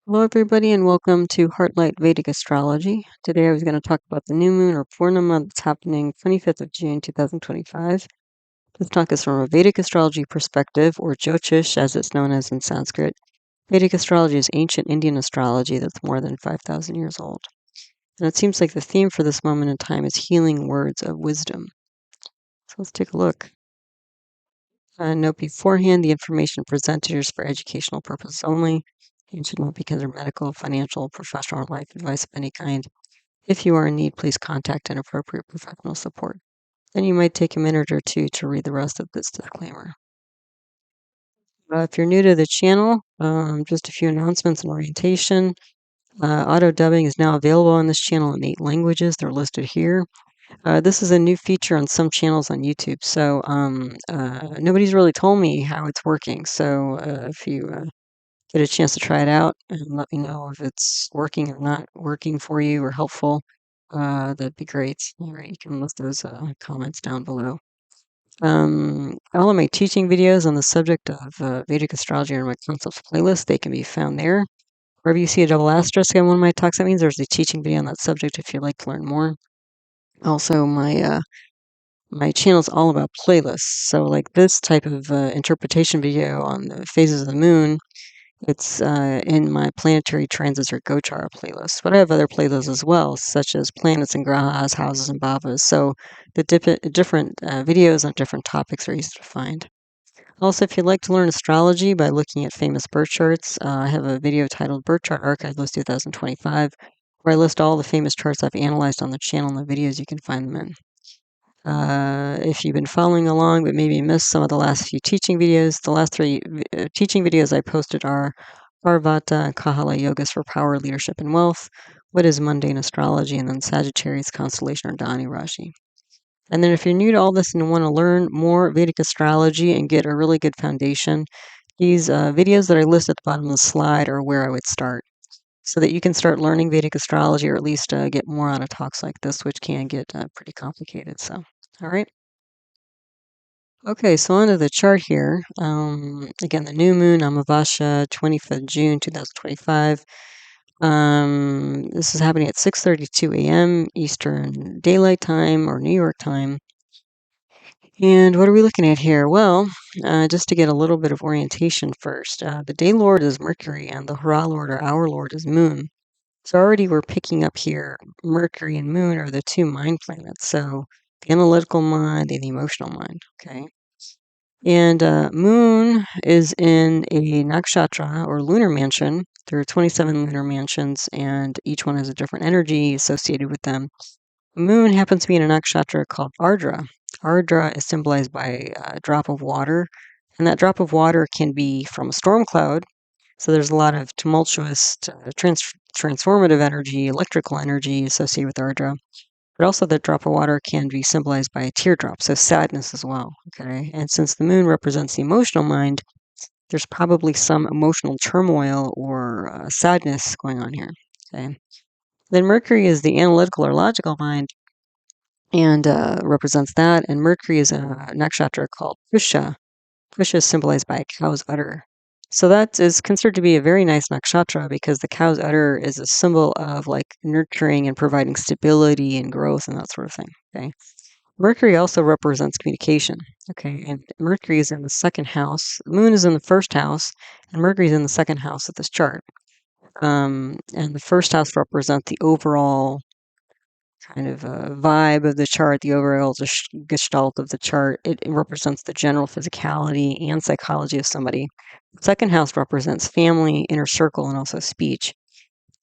Hello, everybody, and welcome to Heartlight Vedic Astrology. Today I was going to talk about the new moon or Purnima that's happening 25th of June 2025. This talk is from a Vedic astrology perspective, or Jyotish as it's known as in Sanskrit. Vedic astrology is ancient Indian astrology that's more than 5,000 years old. And it seems like the theme for this moment in time is healing words of wisdom. So let's take a look. Note beforehand, the information presented is for educational purposes only and should not be considered medical, financial, professional, or life advice of any kind. If you are in need, please contact an appropriate professional support. Then you might take a minute or two to read the rest of this disclaimer. If you're new to the channel, just a few announcements and orientation. Auto dubbing is now available on this channel in 8 languages. They're listed here. This is a new feature on some channels on YouTube, so nobody's really told me how it's working. So if you get a chance to try it out and let me know if it's working or not working for you or helpful, that'd be great. All right, you can list those comments down below. All of my teaching videos on the subject of Vedic astrology are in my concepts playlist. They can be found there. Wherever you see a double asterisk on one of my talks, that means there's a teaching video on that subject if you'd like to learn more. Also, my channel is all about playlists. So, like this type of interpretation video on the phases of the moon, it's in my planetary transits or gochara playlist. But I have other playlists as well, such as planets and grahas, houses and bhavas. So the different videos on different topics are easy to find. Also, if you'd like to learn astrology by looking at famous birth charts, I have a video titled Birth Chart Archive List 2025, where I list all the famous charts I've analyzed on the channel and the videos you can find them in. If you've been following along but maybe missed some of the last few teaching videos, the last 3 teaching videos I posted are Parvata and Kahala Yogas for Power, Leadership, and Wealth, What is Mundane Astrology, and then Sagittarius, Constellation, or Dhani Rashi. And then if you're new to all this and want to learn more Vedic astrology and get a really good foundation, these videos that I list at the bottom of the slide are where I would start, so that you can start learning Vedic astrology or at least get more out of talks like this, which can get pretty complicated. So, all right. Okay, so onto the chart here. Again, the new moon, Amavasya, 25th June 2025. This is happening at 6:32 a.m. Eastern Daylight Time or New York time. And what are we looking at here? Well, just to get a little bit of orientation first, the day lord is Mercury and the Hora lord or hour lord is Moon. So already we're picking up here Mercury and Moon are the 2 mind planets. So the analytical mind and the emotional mind. Okay. And Moon is in a nakshatra or lunar mansion. There are 27 lunar mansions, and each one has a different energy associated with them. Moon happens to be in a nakshatra called Ardra. Ardra is symbolized by a drop of water, and that drop of water can be from a storm cloud. So there's a lot of tumultuous, transformative energy, electrical energy associated with Ardra. But also that drop of water can be symbolized by a teardrop, so sadness as well, okay? And since the moon represents the emotional mind, there's probably some emotional turmoil or sadness going on here, okay? Then Mercury is the analytical or logical mind and represents that, and Mercury is a nakshatra called Pushya. Pushya is symbolized by a cow's udder. So that is considered to be a very nice nakshatra because the cow's udder is a symbol of like nurturing and providing stability and growth and that sort of thing. Okay. Mercury also represents communication. Okay. And Mercury is in the 2nd house. The moon is in the 1st house, and Mercury is in the 2nd house of this chart. And the 1st house represents the overall kind of vibe of the chart, the overall gestalt of the chart. It represents the general physicality and psychology of somebody. The 2nd house represents family, inner circle, and also speech.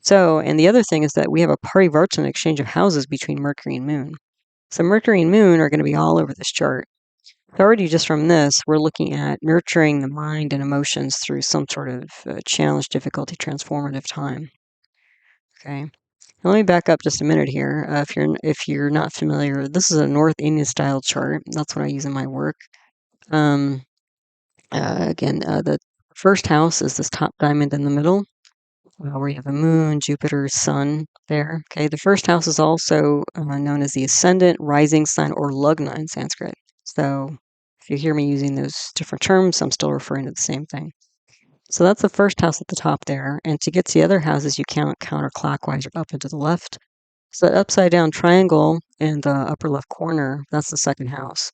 So, and the other thing is that we have a parivartana exchange of houses between Mercury and Moon. So Mercury and Moon are going to be all over this chart. Already just from this, we're looking at nurturing the mind and emotions through some sort of challenge, difficulty, transformative time. Okay. Let me back up just a minute here. If you're not familiar, this is a North Indian style chart. That's what I use in my work. Again, the 1st house is this top diamond in the middle, where you have the moon, Jupiter, sun there. Okay, the 1st house is also known as the ascendant, rising sign, or lugna in Sanskrit. So if you hear me using those different terms, I'm still referring to the same thing. So that's the first house at the top there. And to get to the other houses, you count counterclockwise or up and to the left. So that upside down triangle in the upper left corner, that's the second house.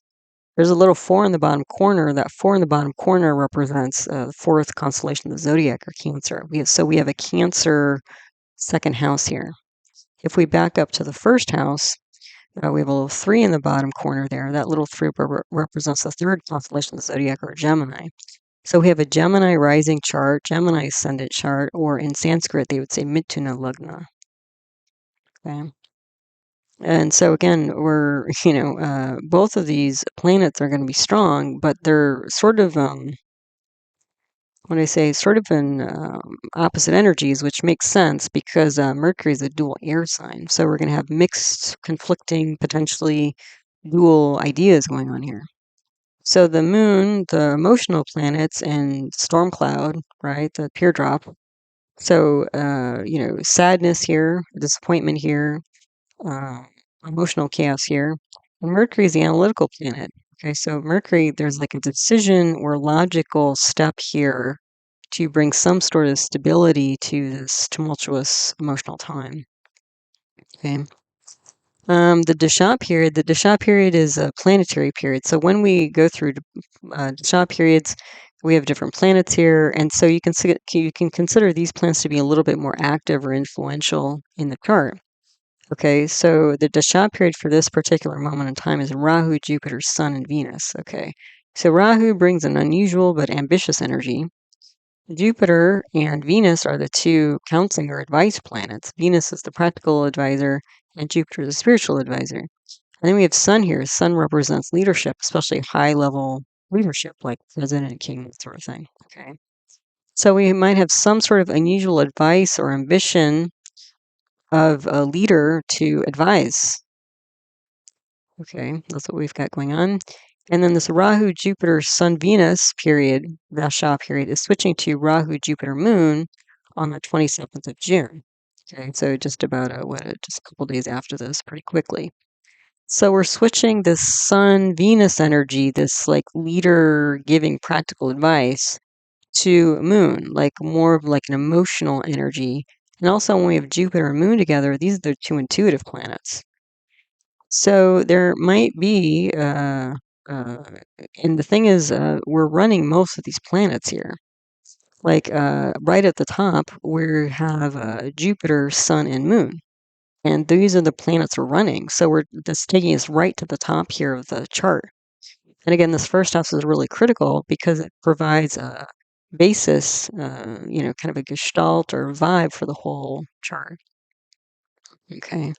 There's a little 4 in the bottom corner. That 4 in the bottom corner represents the fourth constellation of the zodiac, or Cancer. We have a Cancer second house here. If we back up to the first house, we have a little 3 in the bottom corner there. That little 3 represents the third constellation of the zodiac, or Gemini. So we have a Gemini rising chart, Gemini ascendant chart, or in Sanskrit they would say Mithuna Lagna. Okay. And so again, we're, both of these planets are going to be strong, but they're sort of, sort of in opposite energies, which makes sense because Mercury is a dual air sign. So we're going to have mixed, conflicting, potentially dual ideas going on here. So the moon, the emotional planets, and storm cloud, right, the teardrop. So, sadness here, disappointment here, uh, emotional chaos here. And Mercury is the analytical planet. Okay, so Mercury, there's like a decision or logical step here to bring some sort of stability to this tumultuous emotional time. Okay. The dasha period is a planetary period. So when we go through dasha periods, we have different planets here, and so you can consider these planets to be a little bit more active or influential in the chart. Okay, so the dasha period for this particular moment in time is Rahu, Jupiter, Sun, and Venus. Okay, so Rahu brings an unusual but ambitious energy. Jupiter and Venus are the two counseling or advice planets. Venus is the practical advisor, and Jupiter is the spiritual advisor. And then we have Sun here. Sun represents leadership, especially high-level leadership, like president, king, sort of thing. Okay, so we might have some sort of unusual advice or ambition of a leader to advise. Okay, that's what we've got going on. And then this Rahu, Jupiter, Sun, Venus period, dasha period, is switching to Rahu, Jupiter, Moon on the 27th of June. Okay, so just about just a couple days after this, pretty quickly. So we're switching this Sun, Venus energy, this like leader giving practical advice, to Moon, like more of like an emotional energy. And also when we have Jupiter and Moon together, these are the two intuitive planets. So there might be, and the thing is, we're running most of these planets here. Like right at the top, we have Jupiter, Sun, and Moon. And these are the planets we're running. So we're just taking us right to the top here of the chart. And again, this first house is really critical because it provides a basis, kind of a gestalt or vibe for the whole chart. Okay.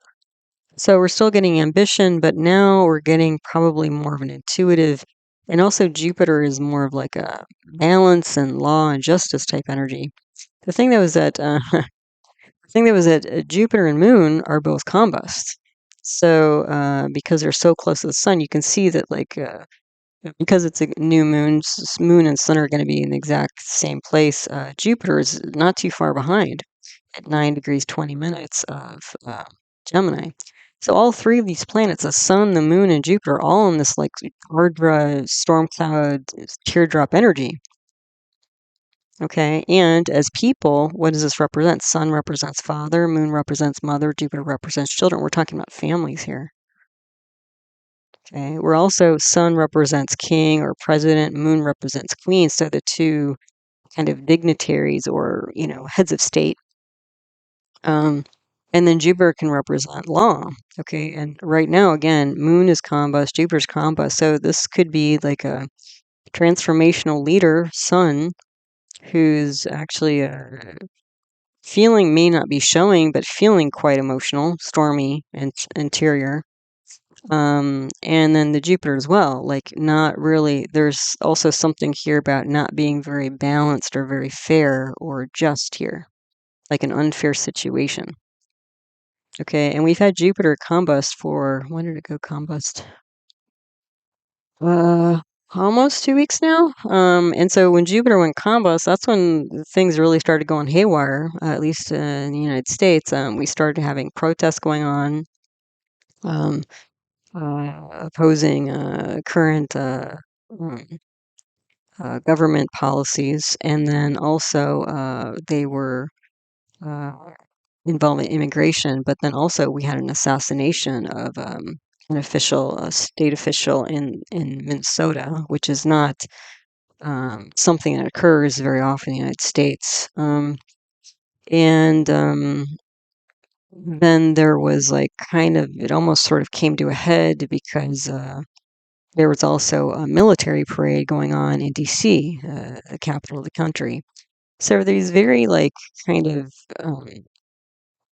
So we're still getting ambition, but now we're getting probably more of an intuitive, and also Jupiter is more of like a balance and law and justice type energy. The thing that was that Jupiter and Moon are both combust. So because they're so close to the Sun, you can see that because it's a new moon, Moon and Sun are going to be in the exact same place. Jupiter is not too far behind at 9 degrees 20 minutes of Gemini. So all three of these planets, the Sun, the Moon, and Jupiter, are all in this like Ardra storm cloud teardrop energy. Okay, and as people, what does this represent? Sun represents father, Moon represents mother, Jupiter represents children. We're talking about families here. Okay, we're also Sun represents king or president, Moon represents queen. So the two kind of dignitaries or heads of state. And then Jupiter can represent law. Okay, and right now again, Moon is combust, Jupiter's combust. So this could be like a transformational leader, Sun, who's actually feeling may not be showing, but feeling quite emotional, stormy and interior. And then the Jupiter as well, like not really, there's also something here about not being very balanced or very fair or just here, like an unfair situation. Okay, and we've had Jupiter combust for, when did it go combust? Almost 2 weeks now. And so when Jupiter went combust, that's when things really started going haywire, at least in the United States. We started having protests going on, opposing current government policies, and then also they were uh, involved in immigration. But then also we had an assassination of an official, a state official in Minnesota, which is not something that occurs very often in the United States. And then there was like kind of, it almost sort of came to a head because there was also a military parade going on in DC, the capital of the country. So these very like kind of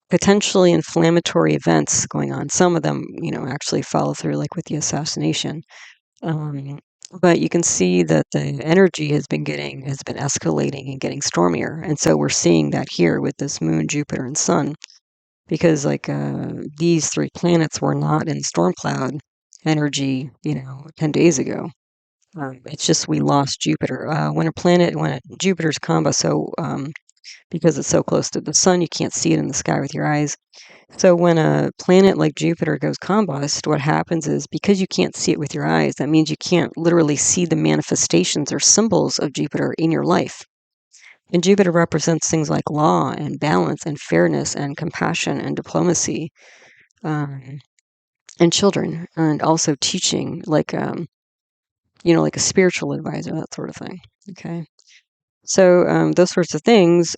potentially inflammatory events going on. Some of them, actually follow through, like with the assassination. Um, but you can see that the energy has been escalating and getting stormier. And so we're seeing that here with this moon, Jupiter, and sun, because like these three planets were not in storm cloud energy, 10 days ago. It's just we lost Jupiter. When Jupiter's combo, so because it's so close to the sun, you can't see it in the sky with your eyes. So when a planet like Jupiter goes combust, what happens is, because you can't see it with your eyes, that means you can't literally see the manifestations or symbols of Jupiter in your life. And Jupiter represents things like law and balance and fairness and compassion and diplomacy, um, and children, and also teaching, like like a spiritual advisor, that sort of thing. Okay. So those sorts of things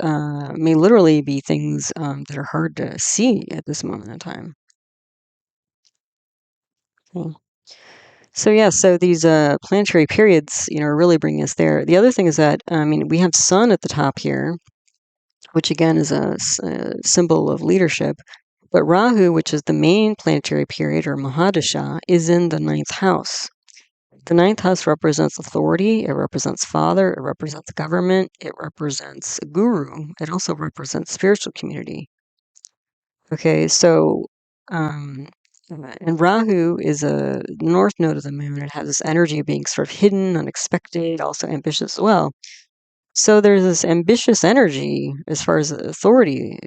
may literally be things that are hard to see at this moment in time. Okay. So yeah, so these planetary periods, are really bringing us there. The other thing is that, we have Sun at the top here, which again is a symbol of leadership. But Rahu, which is the main planetary period, or Mahadasha, is in the ninth house. The ninth house represents authority, it represents father, it represents government, it represents guru, it also represents spiritual community. Okay, so, and Rahu is a north node of the moon. It has this energy of being sort of hidden, unexpected, also ambitious as well. So there's this ambitious energy as far as authority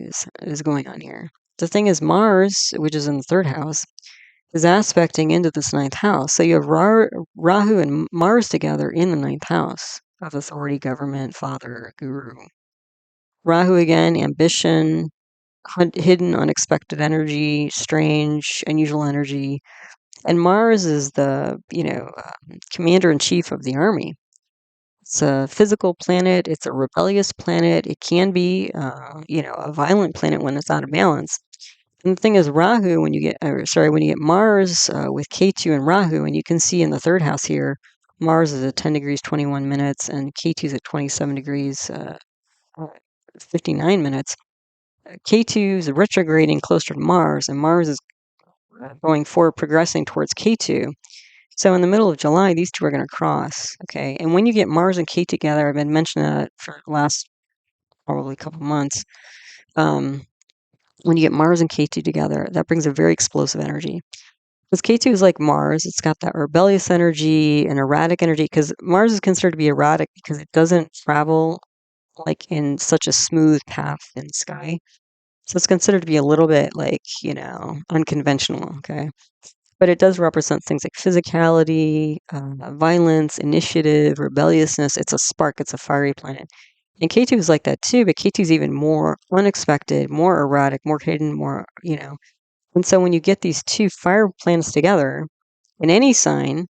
is going on here. The thing is, Mars, which is in the third house, is aspecting into this ninth house. So you have Rahu and Mars together in the ninth house of authority, government, father, guru. Rahu again, ambition, hidden, unexpected energy, strange, unusual energy. And Mars is the, commander in chief of the army. It's a physical planet. It's a rebellious planet. It can be, a violent planet when it's out of balance. And the thing is, Rahu, when you get Mars with Ketu and Rahu, and you can see in the third house here, Mars is at 10 degrees 21 minutes, and Ketu is at 27 degrees 59 minutes. K2 is retrograding closer to Mars, and Mars is going forward, progressing towards K2. So in the middle of July, these two are going to cross. Okay, and when you get Mars and K together, I've been mentioning that for the last probably couple months. When you get Mars and K2 together, that brings a very explosive energy. Because K2 is like Mars, it's got that rebellious energy and erratic energy. Because Mars is considered to be erratic because it doesn't travel like in such a smooth path in the sky. So it's considered to be a little bit like, unconventional, okay? But it does represent things like physicality, violence, initiative, rebelliousness. It's a spark, it's a fiery planet. And K2 is like that too, but K2 is even more unexpected, more erratic, more hidden, more, And so when you get these two fire planets together in any sign,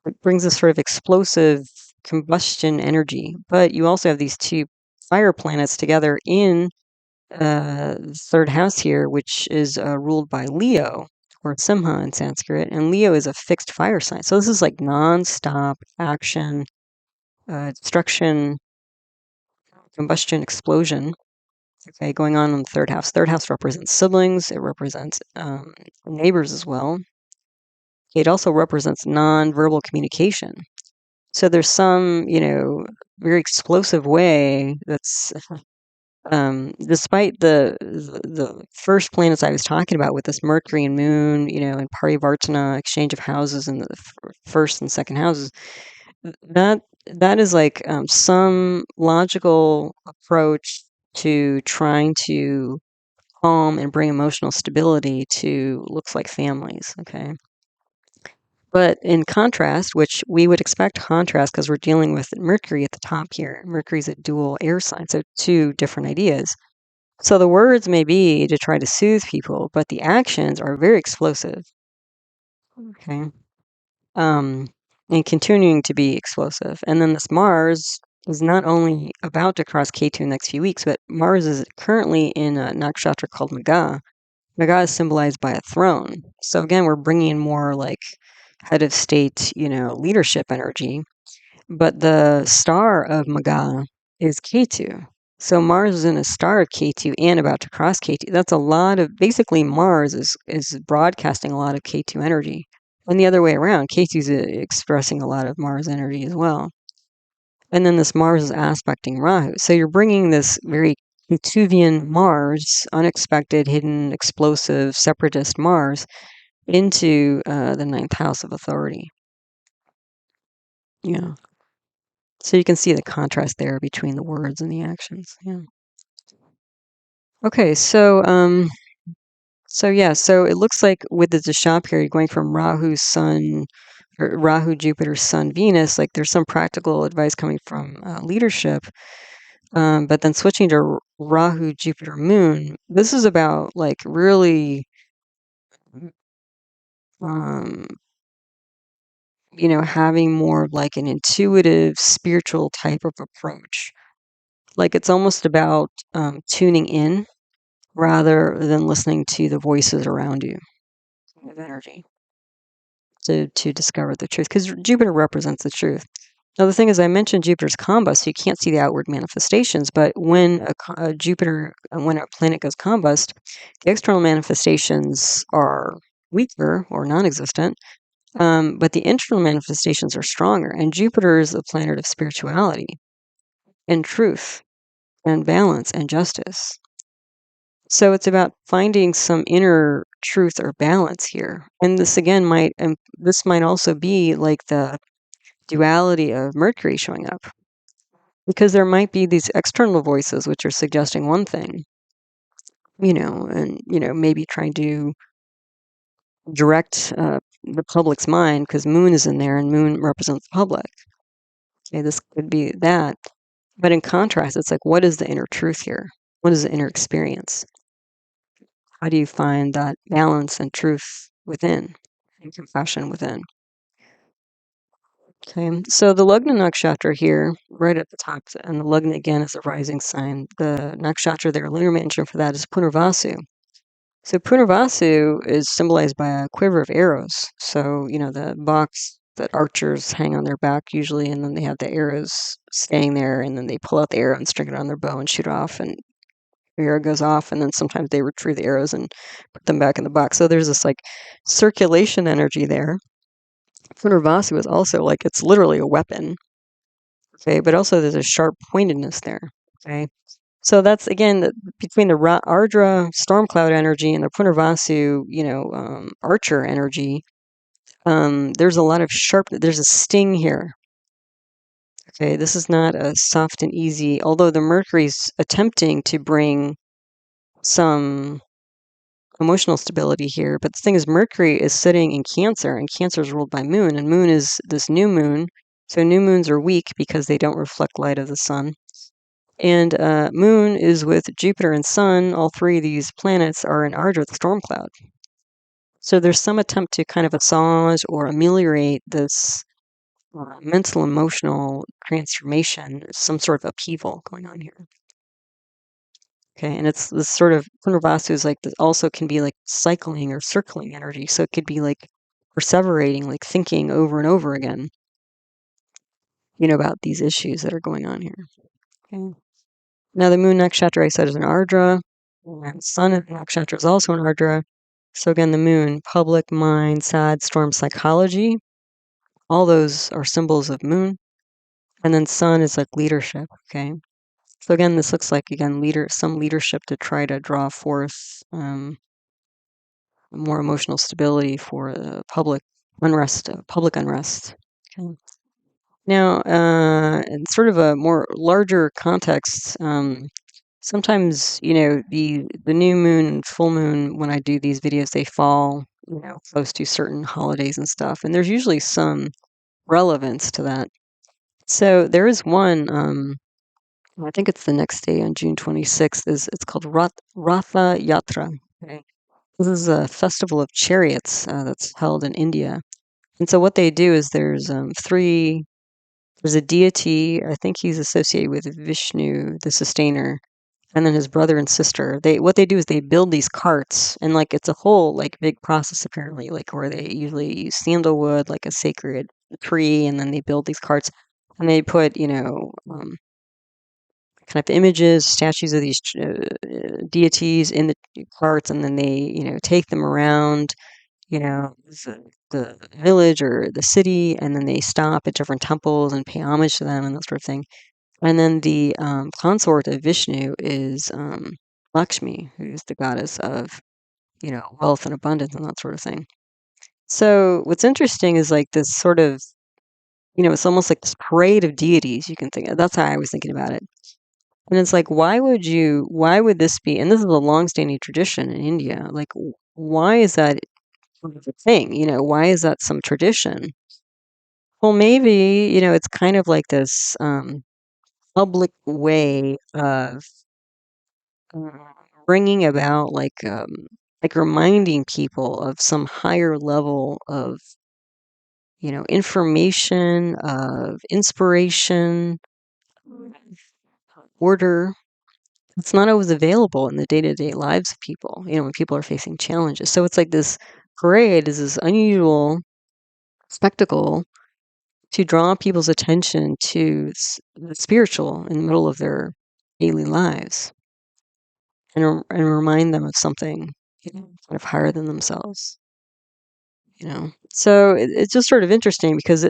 it brings a sort of explosive combustion energy. But you also have these two fire planets together in third house here, which is ruled by Leo, or Simha in Sanskrit, and Leo is a fixed fire sign. So this is like non-stop action, destruction, combustion, explosion, okay, going on in the third house. Third house represents siblings. It represents neighbors as well. It also represents non-verbal communication. So there's some, very explosive way that's despite the first planets I was talking about with this Mercury and Moon, and parivartana, exchange of houses in the first and second houses, that is like some logical approach to trying to calm and bring emotional stability to looks like families. Okay, But in contrast, which we would expect contrast because we're dealing with Mercury at the top here. Mercury's a dual air sign, so two different ideas. So the words may be to try to soothe people, but the actions are very explosive. Okay. And continuing to be explosive. And then this Mars is not only about to cross K2 in the next few weeks, but Mars is currently in a nakshatra called Magha. Magha is symbolized by a throne. So again, we're bringing in more like head of state, leadership energy. But the star of Magha is K2. So Mars is in a star of K2 and about to cross K2. That's a lot of, basically Mars is broadcasting a lot of K2 energy. And the other way around, K2 is expressing a lot of Mars energy as well. And then this Mars is aspecting Rahu. So you're bringing this very Ketuvian Mars, unexpected, hidden, explosive, separatist Mars, into the ninth house of authority. Yeah. So you can see the contrast there between the words and the actions. Yeah. Okay, so it looks like with the dasha period going from Rahu, Sun, or Rahu, Jupiter, Sun, Venus, like there's some practical advice coming from leadership. But then switching to Rahu, Jupiter, Moon, this is about like really, um, having more of like an intuitive, spiritual type of approach. Like it's almost about tuning in rather than listening to the voices around you of energy to discover the truth. Because Jupiter represents the truth. Now, the thing is, I mentioned Jupiter's combust, so you can't see the outward manifestations. But when when a planet goes combust, the external manifestations are weaker or non-existent, but the internal manifestations are stronger. And Jupiter is the planet of spirituality and truth and balance and justice. So it's about finding some inner truth or balance here. And this again might also be like the duality of Mercury showing up. Because there might be these external voices which are suggesting one thing, and maybe trying to direct the public's mind because Moon is in there and Moon represents the public. Okay, this could be that. But in contrast, it's like, what is the inner truth here? What is the inner experience? How do you find that balance and truth within and compassion within? Okay, so the Lagna nakshatra here, right at the top, and the Lagna again is a rising sign. The nakshatra there, lunar manager for that is Punarvasu. So Punarvasu is symbolized by a quiver of arrows. So, the box that archers hang on their back usually, and then they have the arrows staying there, and then they pull out the arrow and string it on their bow and shoot off, and the arrow goes off, and then sometimes they retrieve the arrows and put them back in the box. So there's this like circulation energy there. Punarvasu is also like, it's literally a weapon. Okay, but also there's a sharp pointedness there. Okay, so that's again between the Ardra storm cloud energy and the Punarvasu, archer energy. There's a lot of there's a sting here. Okay, this is not a soft and easy, although the Mercury's attempting to bring some emotional stability here. But the thing is, Mercury is sitting in Cancer, and Cancer is ruled by Moon, and Moon is this new moon. So new moons are weak because they don't reflect light of the sun. And Moon is with Jupiter and Sun. All three of these planets are in Ardra, the storm cloud. So there's some attempt to kind of assuage or ameliorate this mental, emotional transformation, some sort of upheaval going on here. Okay, and it's this sort of Punarvasu is like this, also can be like cycling or circling energy. So it could be like perseverating, like thinking over and over again, about these issues that are going on here. Okay. Now the moon nakshatra I said is an Ardra, and sun nakshatra is also an Ardra. So again, the moon, public, mind, sad, storm, psychology, all those are symbols of moon. And then sun is like leadership. Okay. So again, this looks like some leadership to try to draw forth more emotional stability for public unrest. Okay. Now, in sort of a more larger context, sometimes the new moon and full moon, when I do these videos, they fall close to certain holidays and stuff. And there's usually some relevance to that. So there is one, I think it's the next day on June 26th, it's called Ratha Yatra. Okay. This is a festival of chariots that's held in India. And so what they do is there's a deity, I think he's associated with Vishnu, the sustainer, and then his brother and sister. What they do is they build these carts, and like it's a whole like big process apparently, like where they usually use sandalwood, like a sacred tree, and then they build these carts, and they put kind of images, statues of these deities in the carts, and then they take them around the village or the city, and then they stop at different temples and pay homage to them and that sort of thing. And then the consort of Vishnu is Lakshmi, who's the goddess of wealth and abundance and that sort of thing. So what's interesting is like this sort of it's almost like this parade of deities. You can think of, that's how I was thinking about it. And it's like, why would this be? And this is a long-standing tradition in India. Like, why is that sort of a thing? Why is that some tradition? Well, maybe, it's kind of like this public way of uh, bringing about like reminding people of some higher level of, information, of inspiration, order. It's not always available in the day-to-day lives of people, when people are facing challenges. So it's like this parade is this unusual spectacle to draw people's attention to the spiritual in the middle of their daily lives and remind them of something kind of higher than themselves. So it's just sort of interesting because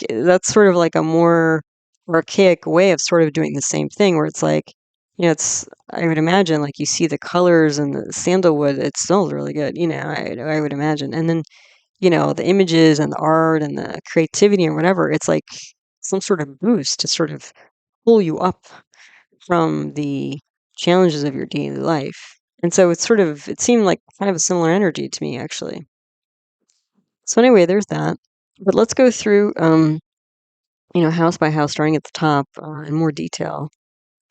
that's sort of like a more archaic way of sort of doing the same thing where it's like it's I would imagine like you see the colors and the sandalwood, it smells really good, I would imagine. And then the images and the art and the creativity and whatever, it's like some sort of boost to sort of pull you up from the challenges of your daily life. And so it seemed like kind of a similar energy to me, actually. So anyway, there's that. But let's go through, house by house, starting at the top in more detail.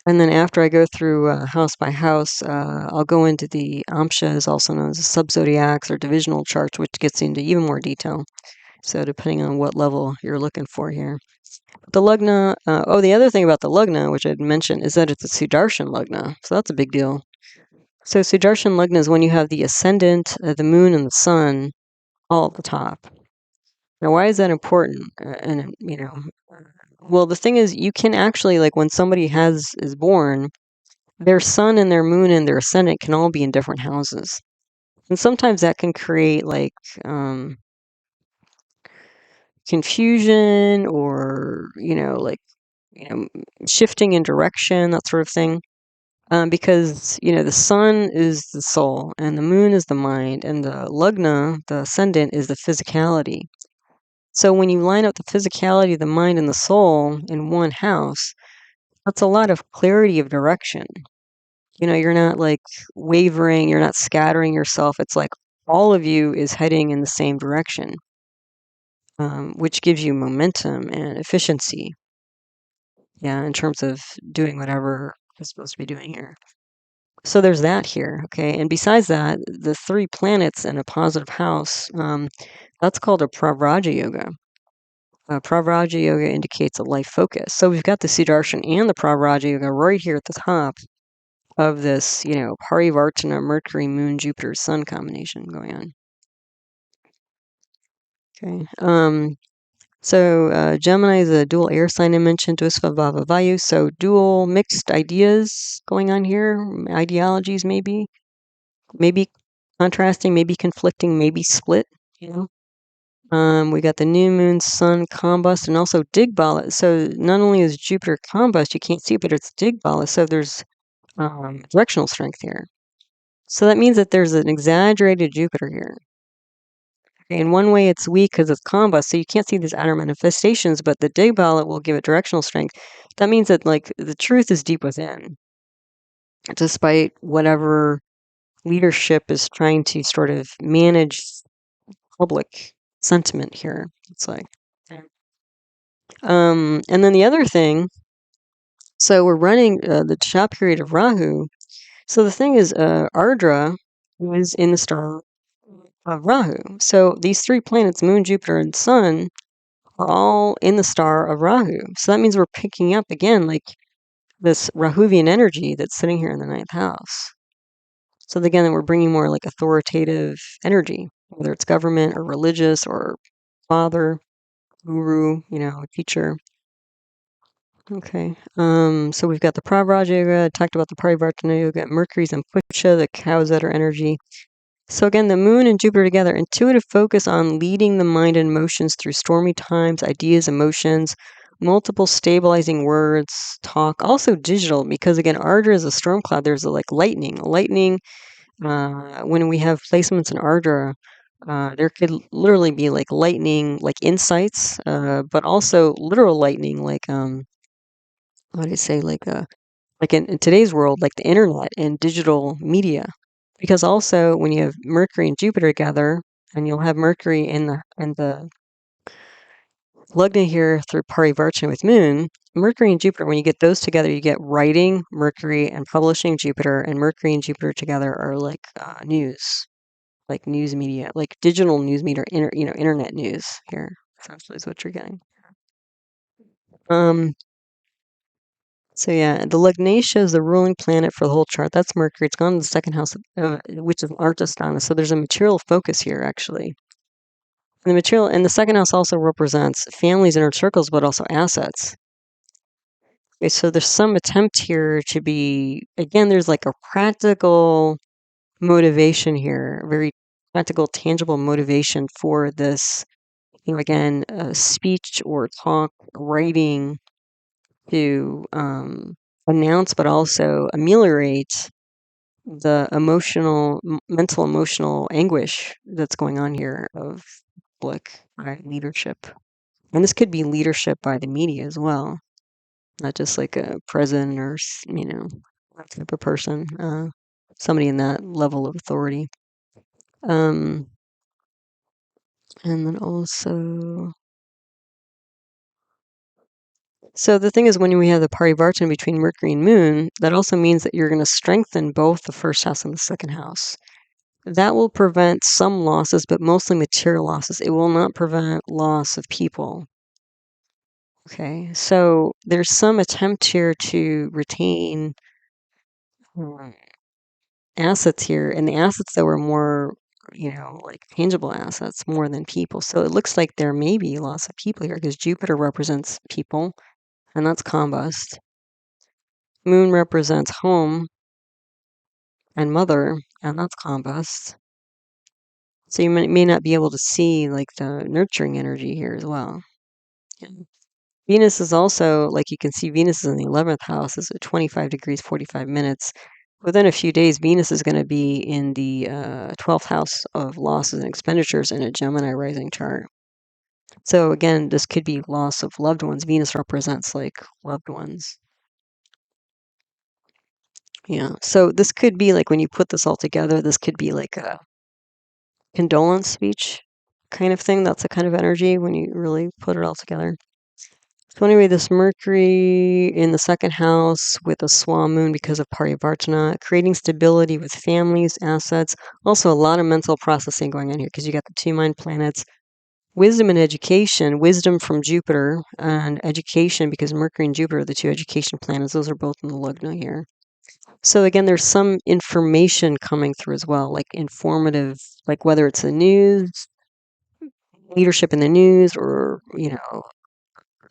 And then after I go through house by house, I'll go into the amshas, also known as the sub-zodiacs or divisional charts, which gets into even more detail. So depending on what level you're looking for here. The lugna, the other thing about the lugna, which I'd mentioned, is that it's a Sudarshan lugna. So that's a big deal. So Sudarshan lugna is when you have the ascendant, the moon, and the sun all at the top. Now, why is that important? Well, the thing is, you can actually, like, when somebody is born, their sun and their moon and their ascendant can all be in different houses, and sometimes that can create confusion or shifting in direction, that sort of thing. Because the sun is the soul, and the moon is the mind, and the lugna, the ascendant, is the physicality. So when you line up the physicality, the mind, and the soul in one house, that's a lot of clarity of direction. You're not like wavering, you're not scattering yourself. It's like all of you is heading in the same direction, which gives you momentum and efficiency. Yeah, in terms of doing whatever you're supposed to be doing here. So there's that here, okay? And besides that, the 3 planets in a positive house, that's called a pravraja yoga. Pravraja yoga indicates a life focus. So we've got the Sudarshan and the Pravraja yoga right here at the top of this, parivartana, Mercury, Moon, Jupiter, Sun combination going on. Okay. So Gemini is a dual air sign I mentioned, Dvasva Bhava Vayu. So dual mixed ideas going on here, ideologies maybe contrasting, maybe conflicting, maybe split, we got the new moon, sun, combust, and also digbala. So not only is Jupiter combust, you can't see it, but it's digbala. So there's directional strength here. So that means that there's an exaggerated Jupiter here. Okay, in one way, it's weak because it's combust, so you can't see these outer manifestations, but the digbala will give it directional strength. That means that like the truth is deep within, despite whatever leadership is trying to sort of manage public sentiment here. It's like, and then the other thing, so we're running the Dasha period of Rahu. So the thing is, Ardra is in the star of Rahu. So these three planets, Moon, Jupiter, and Sun, are all in the star of Rahu. So that means we're picking up again, like this Rahuvian energy that's sitting here in the ninth house. So again, we're bringing more like authoritative energy, whether it's government or religious or father, guru, teacher. Okay. So we've got the pravraja yoga. I talked about the parivartana yoga. Mercury's in Pushya, the cow's udder energy. So again, the moon and Jupiter together, intuitive focus on leading the mind and emotions through stormy times, ideas, emotions, multiple stabilizing words, talk, also digital, because again, Ardra is a storm cloud. There's like lightning. Lightning, when we have placements in Ardra, there could literally be like lightning, like insights, but also literal lightning, like, what do you say, like in today's world, like the internet and digital media. Because also when you have Mercury and Jupiter together, and you'll have Mercury in the Lugna here through Parivartana with Moon, Mercury and Jupiter, when you get those together, you get writing, Mercury, and publishing, Jupiter, and Mercury and Jupiter together are like news, like news media, like digital news media, internet news here, essentially is what you're getting. So yeah, the Lugnatia is the ruling planet for the whole chart. That's Mercury. It's gone to the second house, which is Arthastana. So there's a material focus here, actually. And the material, and the second house also represents families, inner circles, but also assets. Okay, so there's some attempt here to be, again, there's like a practical motivation here, very practical, tangible motivation for this, again, speech or talk, writing, to announce but also ameliorate the mental emotional anguish that's going on here of public leadership. And this could be leadership by the media as well, not just like a president or, that type of person, somebody in that level of authority. And then also, so the thing is, when we have the parivartana between Mercury and Moon, that also means that you're going to strengthen both the first house and the second house. That will prevent some losses, but mostly material losses. It will not prevent loss of people. Okay, so there's some attempt here to retain assets here, and the assets that were more, like tangible assets more than people. So it looks like there may be loss of people here because Jupiter represents people, and that's combust. Moon represents home and mother, and that's combust. So you may not be able to see like the nurturing energy here as well. Yeah. Venus is also, like you can see, Venus is in the 11th house. It's at 25 degrees, 45 minutes. Within a few days, Venus is going to be in the 12th house of losses and expenditures in a Gemini rising chart. So again, this could be loss of loved ones. Venus represents like loved ones. Yeah. So this could be like, when you put this all together, this could be like a condolence speech kind of thing. That's the kind of energy when you really put it all together. So anyway, this Mercury in the second house with a Swan moon because of Parivartana, creating stability with families, assets. Also a lot of mental processing going on here because you got the two mind planets. Wisdom and education, wisdom from Jupiter, and education because Mercury and Jupiter are the two education planets. Those are both in the Lugna here. So again, there's some information coming through as well, like informative, like whether it's the news, leadership in the news, or,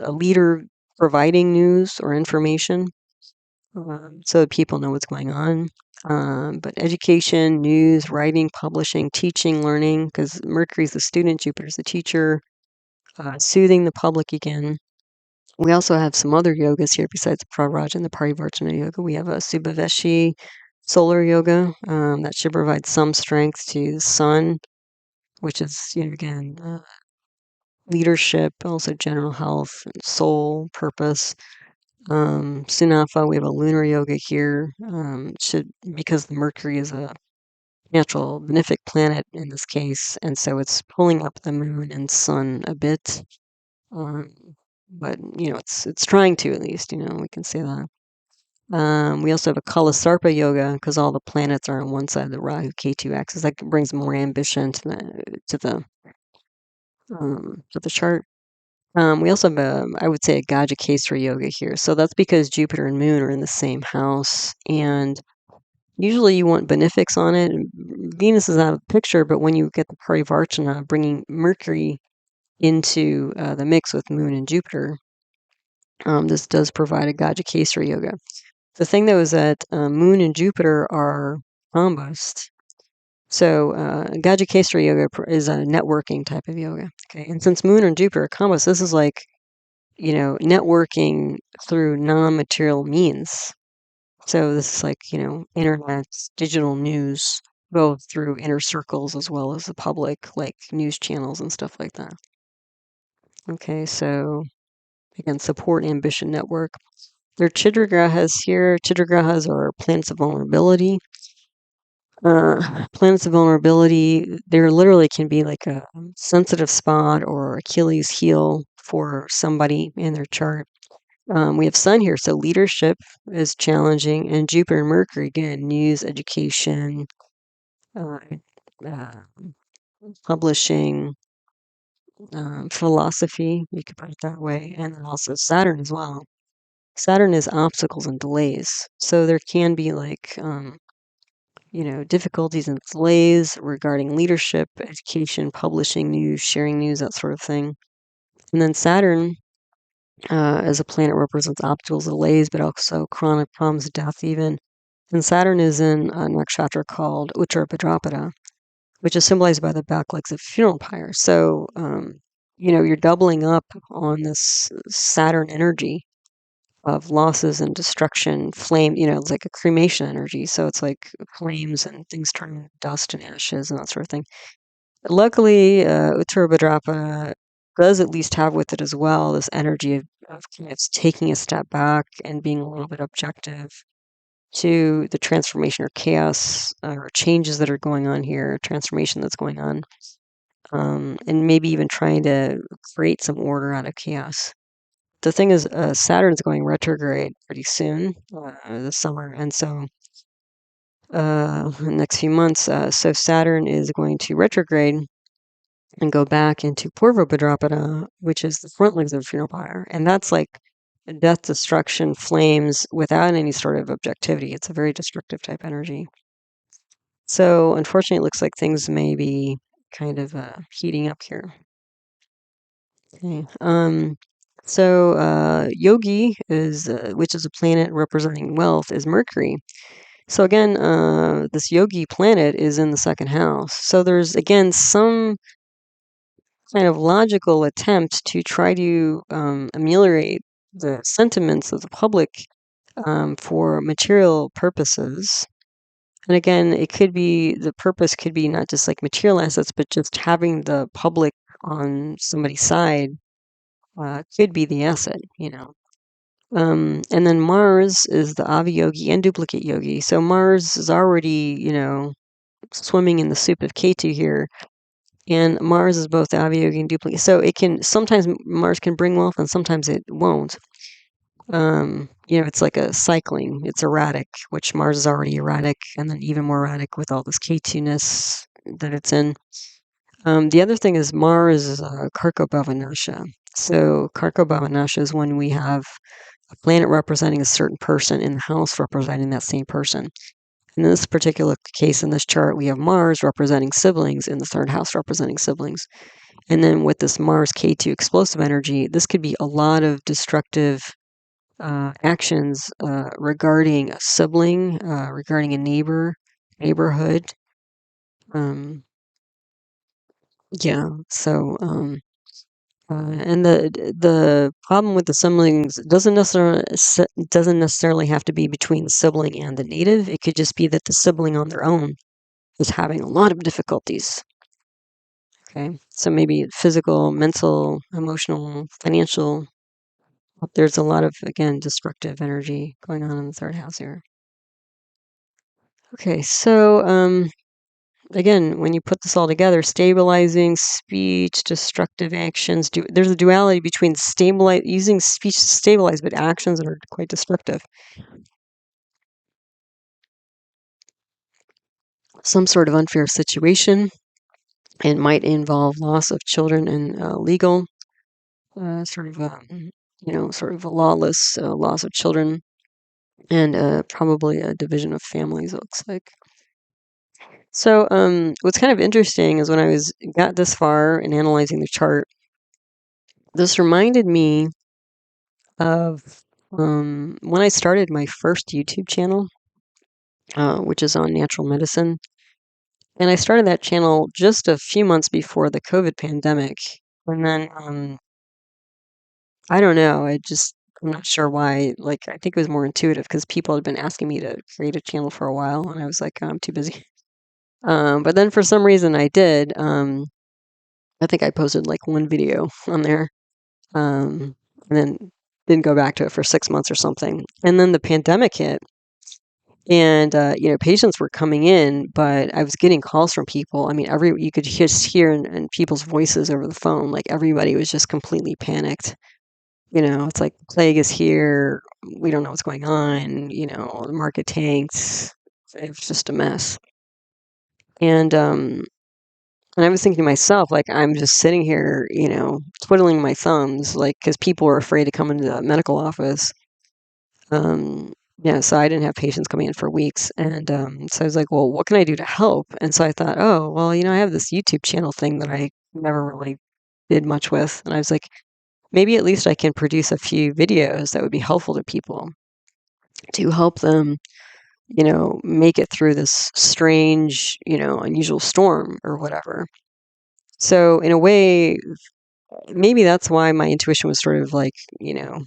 a leader providing news or information, so that people know what's going on. But education, news, writing, publishing, teaching, learning, because Mercury's the student, Jupiter's the teacher, soothing the public again. We also have some other yogas here besides the pravraja and the parivartana yoga. We have a subhaveshi solar yoga that should provide some strength to the sun, which is, again, leadership, also general health, soul, purpose. Sunafa, we have a lunar yoga here. Should, because the Mercury is a natural benefic planet in this case, and so it's pulling up the moon and sun a bit. Um, but it's trying to, at least. We can say that. We also have a Kala Sarpa yoga because all the planets are on one side of the Rahu Ketu axis. That brings more ambition to the chart. We also have I would say, a gajakesari yoga here. So that's because Jupiter and Moon are in the same house, and usually you want benefics on it. Venus is out of the picture, but when you get the parivartana, bringing Mercury into the mix with Moon and Jupiter, this does provide a gajakesari yoga. The thing, though, is that Moon and Jupiter are combust. So gajakesari yoga is a networking type of yoga. Okay, and since Moon and Jupiter are combust, this is like networking through non-material means. So this is like internet, digital news, both through inner circles as well as the public, like news channels and stuff like that. Okay, so again, support, ambition, network. There are chidra grahas here. Chidra grahas are planets of vulnerability. Planets of vulnerability, there literally can be like a sensitive spot or Achilles heel for somebody in their chart. We have Sun here, so leadership is challenging, and Jupiter and Mercury, again, news, education, uh, uh, publishing, philosophy, you could put it that way, and then also Saturn as well. Saturn is obstacles and delays, so there can be like difficulties and delays regarding leadership, education, publishing news, sharing news, that sort of thing. And then Saturn, as a planet, represents obstacles, delays, but also chronic problems, death, even. And Saturn is in a nakshatra called Uttara Bhadrapada, which is symbolized by the back legs of funeral pyre. So, you're doubling up on this Saturn energy of losses and destruction, flame, it's like a cremation energy. So it's like flames and things turning to dust and ashes and that sort of thing. Luckily, Uttara Bhadrapada does at least have with it as well this energy of kind of taking a step back and being a little bit objective to the transformation or chaos or changes that are going on here, transformation that's going on, and maybe even trying to create some order out of chaos. The thing is, Saturn's going retrograde pretty soon, this summer, and so in the next few months, so Saturn is going to retrograde and go back into Purva Bhadrapada, which is the front legs of funeral pyre, and that's like death, destruction, flames, without any sort of objectivity. It's a very destructive type energy. So unfortunately, it looks like things may be kind of heating up here. Okay. So Yogi is, which is a planet representing wealth, is Mercury. So again, this Yogi planet is in the second house. So there's again some kind of logical attempt to try to ameliorate the sentiments of the public for material purposes. And again, the purpose could be not just like material assets, but just having the public on somebody's side could be the asset. And then Mars is the aviyogi and duplicate yogi. So Mars is already, swimming in the soup of Ketu here. And Mars is both aviyogi and duplicate. So sometimes Mars can bring wealth and sometimes it won't. It's like a cycling. It's erratic, which Mars is already erratic, and then even more erratic with all this Ketu-ness that it's in. The other thing is Mars is karako bhava nasha. So karako bhava nasha is when we have a planet representing a certain person in the house representing that same person. In this particular case, in this chart, we have Mars representing siblings in the third house representing siblings. And then with this Mars K2 explosive energy, this could be a lot of destructive actions regarding a sibling, regarding a neighborhood. Yeah, so and the problem with the siblings doesn't necessarily have to be between the sibling and the native. It could just be that the sibling on their own is having a lot of difficulties. Okay, so maybe physical, mental, emotional, financial. There's a lot of, again, destructive energy going on in the third house here. Okay, so again, when you put this all together, stabilizing speech, destructive actions, there's a duality between using speech to stabilize, but actions that are quite destructive. Some sort of unfair situation. It might involve loss of children and legal, sort of, sort of a lawless loss of children, and probably a division of families, it looks like. So, what's kind of interesting is when I got this far in analyzing the chart, this reminded me of when I started my first YouTube channel, which is on natural medicine. And I started that channel just a few months before the COVID pandemic. And then, I don't know, I'm not sure why. Like, I think it was more intuitive because people had been asking me to create a channel for a while. And I was like, I'm too busy. But then for some reason I did. I think I posted like one video on there. And then didn't go back to it for 6 months or something. And then the pandemic hit. And, patients were coming in, but I was getting calls from people. I mean, you could just hear in people's voices over the phone, like everybody was just completely panicked. It's like the plague is here. We don't know what's going on. The market tanks. It was just a mess. And I was thinking to myself, like, I'm just sitting here, twiddling my thumbs, like, because people were afraid to come into the medical office. Um, yeah, so I didn't have patients coming in for weeks. And so I was like, well, what can I do to help? And so I thought, oh, well, I have this YouTube channel thing that I never really did much with. And I was like, maybe at least I can produce a few videos that would be helpful to people to help them, make it through this strange, unusual storm or whatever. So in a way, maybe that's why my intuition was sort of like,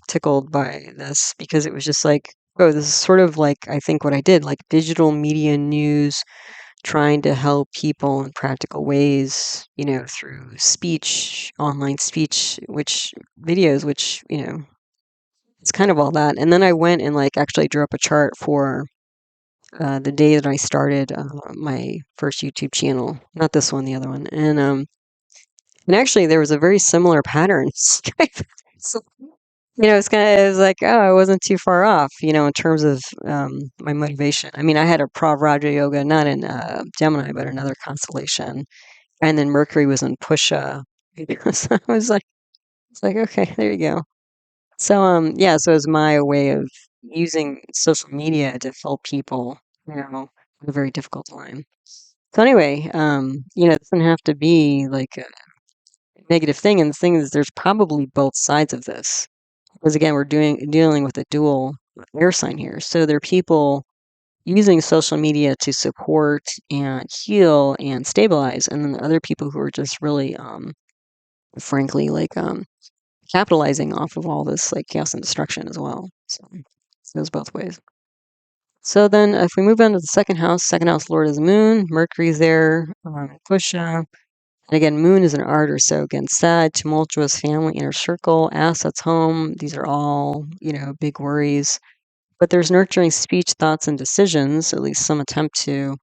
tickled by this, because it was just like, oh, this is sort of like, I think what I did, like digital media news, trying to help people in practical ways, through speech, online speech, which videos, which, it's kind of all that. And then I went and like actually drew up a chart for the day that I started my first YouTube channel, not this one, the other one. And actually, there was a very similar pattern. So, it was like, oh, I wasn't too far off, in terms of my motivation. I mean, I had a pravraja yoga, not in Gemini, but another constellation. And then Mercury was in Pushya. So I was like, it's like, okay, there you go. So, yeah, so it was my way of using social media to help people, at a very difficult time. So anyway, it doesn't have to be like negative thing. And the thing is, there's probably both sides of this, because again, we're dealing with a dual air sign here. So there are people using social media to support and heal and stabilize, and then there are other people who are just really, frankly, like capitalizing off of all this like chaos and destruction as well. So it goes both ways. So then, if we move on to the second house lord is Moon. Mercury's there, Pushya. And again, Moon is an Ardra, so again, sad, tumultuous family, inner circle, assets, home. These are all, big worries. But there's nurturing speech, thoughts, and decisions, at least some attempt to.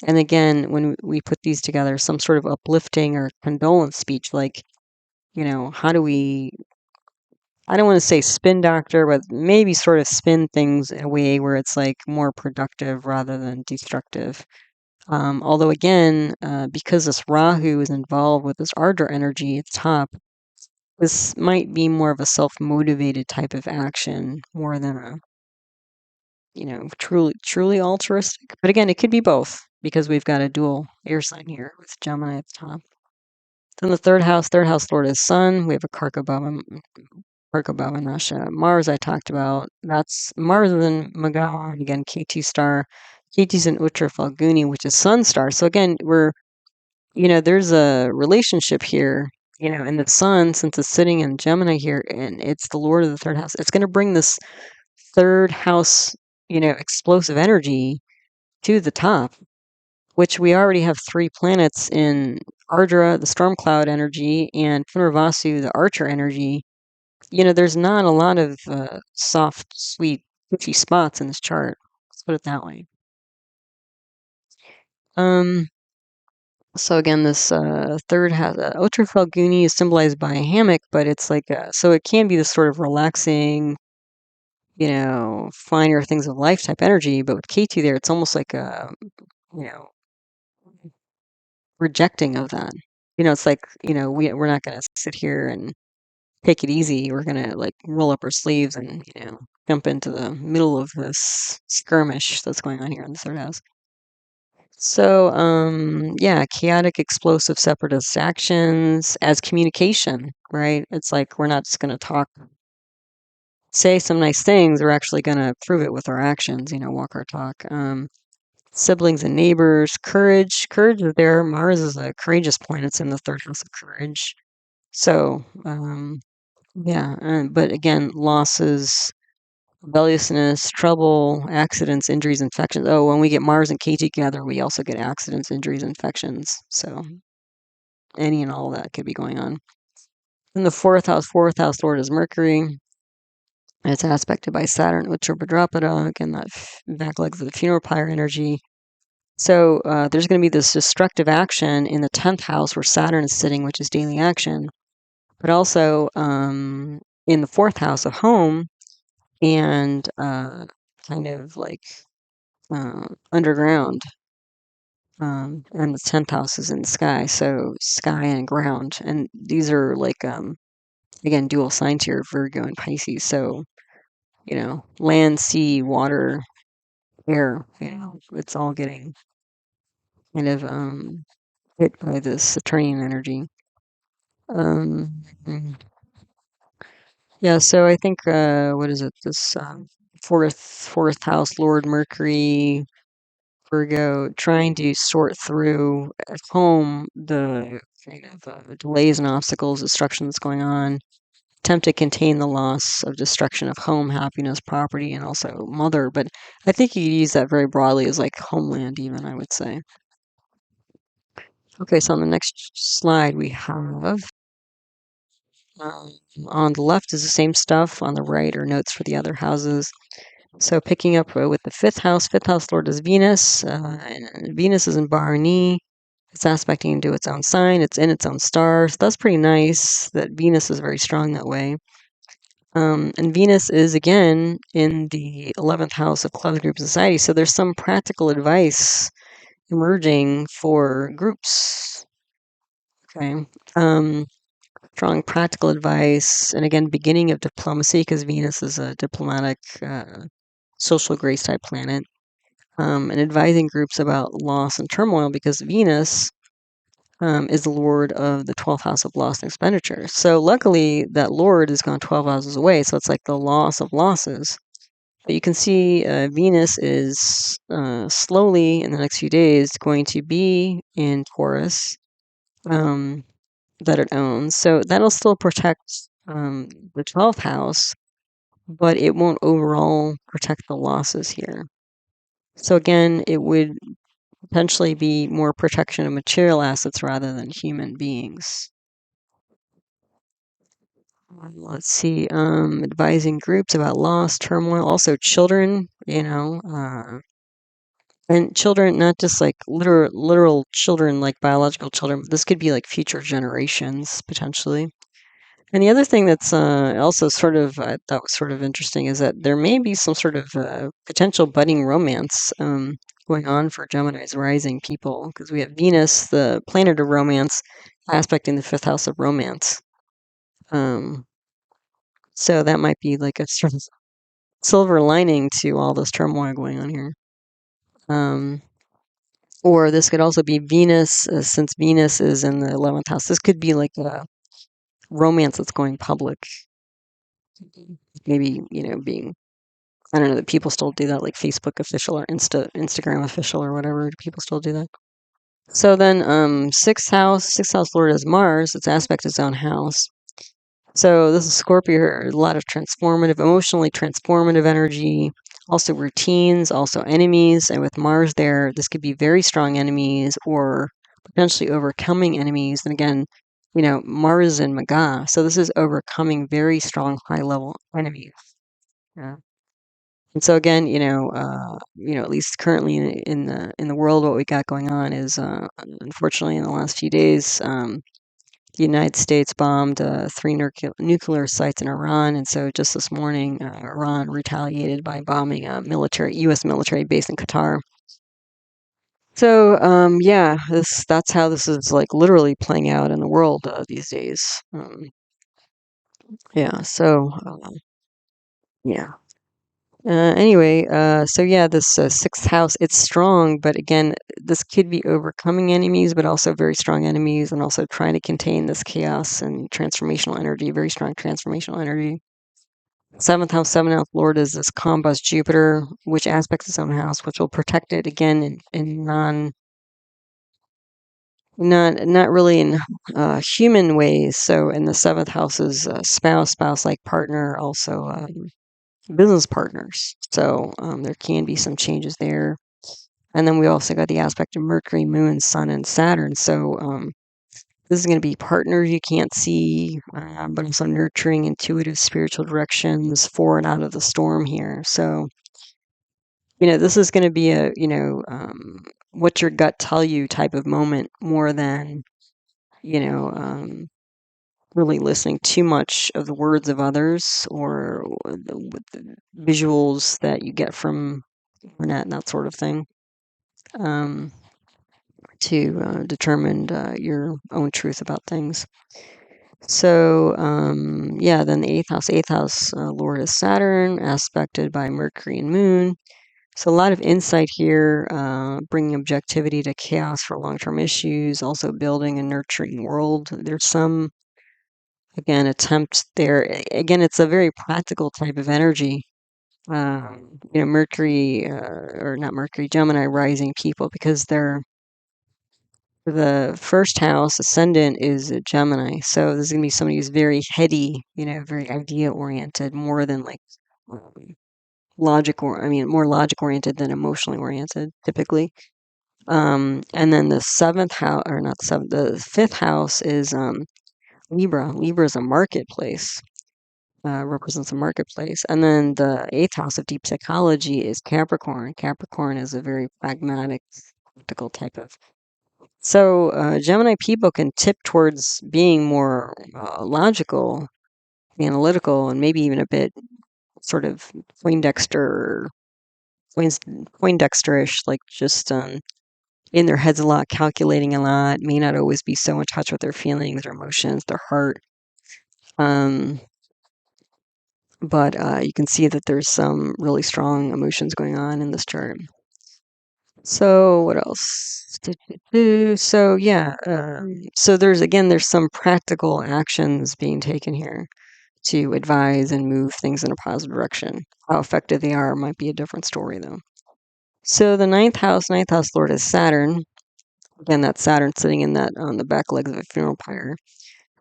And again, when we put these together, some sort of uplifting or condolence speech, like, how do we, I don't want to say spin doctor, but maybe sort of spin things in a way where it's like more productive rather than destructive. Although again, because this Rahu is involved with this Ardra energy at the top, this might be more of a self-motivated type of action more than a, truly altruistic. But again, it could be both because we've got a dual air sign here with Gemini at the top. Then the third house lord is Sun. We have a karako bhava, nashaya. Mars I talked about. That's Mars is in Magha, again, KT star. KT's in Uttara Phalguni, which is Sun star. So again, there's a relationship here, and the Sun, since it's sitting in Gemini here, and it's the lord of the third house, it's going to bring this third house, explosive energy to the top, which we already have 3 planets in Ardra, the storm cloud energy, and Punarvasu, the archer energy. There's not a lot of soft, sweet, pushy spots in this chart. Let's put it that way. So again, this third house, Uttara Phalguni is symbolized by a hammock, but it's like, so it can be this sort of relaxing, finer things of life type energy, but with K2 there, it's almost like a, you know, rejecting of that. It's like, we're not going to sit here and take it easy. We're going to like roll up our sleeves and, jump into the middle of this skirmish that's going on here in the third house. So, yeah, chaotic, explosive, separatist actions as communication, right? It's like we're not just going to say some nice things. We're actually going to prove it with our actions, walk our talk. Siblings and neighbors, courage. Courage is there. Mars is a courageous planet. It's in the third house of courage. So, yeah, but again, losses, rebelliousness, trouble, accidents, injuries, infections. Oh, when we get Mars and K together, we also get accidents, injuries, infections. So any and all of that could be going on. In the fourth house lord is Mercury. And it's aspected by Saturn, Uttara Bhadrapada. Again, that back legs of the funeral pyre energy. So there's going to be this destructive action in the 10th house where Saturn is sitting, which is daily action. But also in the 4th house of home and kind of like underground. And the 10th house is in the sky, so sky and ground. And these are like, again, dual signs here, Virgo and Pisces. So, land, sea, water, air, it's all getting kind of hit by this Saturnian energy. Yeah, so I think, what is it? This fourth house Lord Mercury, Virgo, trying to sort through at home the kind of delays and obstacles, destruction that's going on, attempt to contain the loss of destruction of home, happiness, property, and also mother. But I think you use that very broadly as like homeland, even, I would say. Okay, so on the next slide, we have on the left is the same stuff, on the right are notes for the other houses. So picking up with the fifth house lord is Venus, and Venus is in Bharani. It's aspecting into its own sign. It's in its own star. So that's pretty nice that Venus is very strong that way. And Venus is again in the 11th house of clubs, group society. So there's some practical advice emerging for groups. Okay. Strong practical advice. And again, beginning of diplomacy because Venus is a diplomatic, social grace type planet. And advising groups about loss and turmoil because Venus is the lord of the 12th house of loss and expenditure. So luckily that lord has gone 12 houses away. So it's like the loss of losses. But you can see Venus is slowly in the next few days going to be in Taurus that it owns. So that'll still protect the 12th house, but it won't overall protect the losses here. So again, it would potentially be more protection of material assets rather than human beings. Let's see, advising groups about loss, turmoil, also children, and children, not just like literal children, like biological children, but this could be like future generations potentially. And the other thing that's also sort of I thought was sort of interesting is that there may be some sort of potential budding romance going on for Gemini's rising people because we have Venus, the planet of romance, aspect in the 5th house of romance. So that might be like a sort of silver lining to all this turmoil going on here. Or this could also be Venus, since Venus is in the 11th house. This could be like a romance that's going public. Maybe, being, I don't know that people still do that, like Facebook official or Instagram official or whatever. Do people still do that? So then, sixth house lord is Mars. It's aspect its own house. So this is Scorpio, a lot of emotionally transformative energy, also routines, also enemies. And with Mars there, this could be very strong enemies or potentially overcoming enemies. And again, Mars is in Magha. So this is overcoming very strong, high level enemies. Yeah. And so again, at least currently in the world, what we got going on is, unfortunately, in the last few days, the United States bombed three nuclear sites in Iran, and so just this morning, Iran retaliated by bombing a U.S. military base in Qatar. So, yeah, that's how this is like literally playing out in the world these days. Yeah, so yeah. Anyway, so yeah, this sixth house, it's strong, but again, this could be overcoming enemies, but also very strong enemies, and also trying to contain this chaos and transformational energy, very strong transformational energy. Seventh house lord is this combust Jupiter, which aspects its own house, which will protect it again in not really in human ways. So in the seventh house is spouse like partner, also business partners. So there can be some changes there. And then we also got the aspect of Mercury, Moon, Sun, and Saturn. So this is going to be partners you can't see, but also nurturing, intuitive, spiritual directions for and out of the storm here. So, this is going to be a, what your gut tell you type of moment more than, you know, really listening too much of the words of others or the visuals that you get from the internet and that sort of thing, to determine your own truth about things. So, yeah, then the eighth house lord is Saturn, aspected by Mercury and Moon. So a lot of insight here, bringing objectivity to chaos for long-term issues, also building and nurturing world. There's some, again, attempt there. Again, it's a very practical type of energy. Mercury, or not Mercury, Gemini rising people, because the first house ascendant is a Gemini. So this is going to be somebody who's very heady, very idea oriented, more than like um, more logic oriented than emotionally oriented, typically. And then the seventh house, or not seventh, the fifth house is Libra. Libra is a marketplace, represents a marketplace. And then the eighth house of deep psychology is Capricorn. Capricorn is a very pragmatic, practical type of. So Gemini people can tip towards being more logical, analytical, and maybe even a bit sort of Poindexter, Poindexterish, like just in their heads a lot, calculating a lot, may not always be so in touch with their feelings, their emotions, their heart. Um, but you can see that there's some really strong emotions going on in this chart. So what else? So yeah, so there's some practical actions being taken here to advise and move things in a positive direction. How effective they are might be a different story though. So the ninth house lord is Saturn. Again, that's Saturn sitting in that on the back legs of a funeral pyre.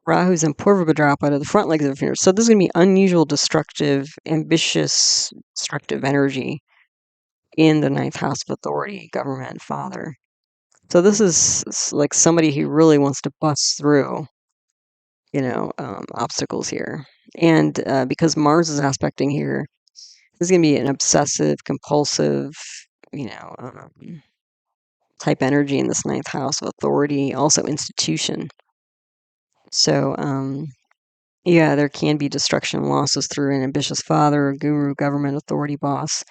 Rahu's in Purva Bhadrapada, the front legs of a funeral. So this is going to be unusual, destructive, ambitious, destructive energy in the ninth house of authority, government, father. So this is like somebody who really wants to bust through, obstacles here. And because Mars is aspecting here, this is going to be an obsessive, compulsive, you know, um, type energy in this ninth house of authority, also institution. So, yeah, there can be destruction and losses through an ambitious father, guru, government, authority, boss,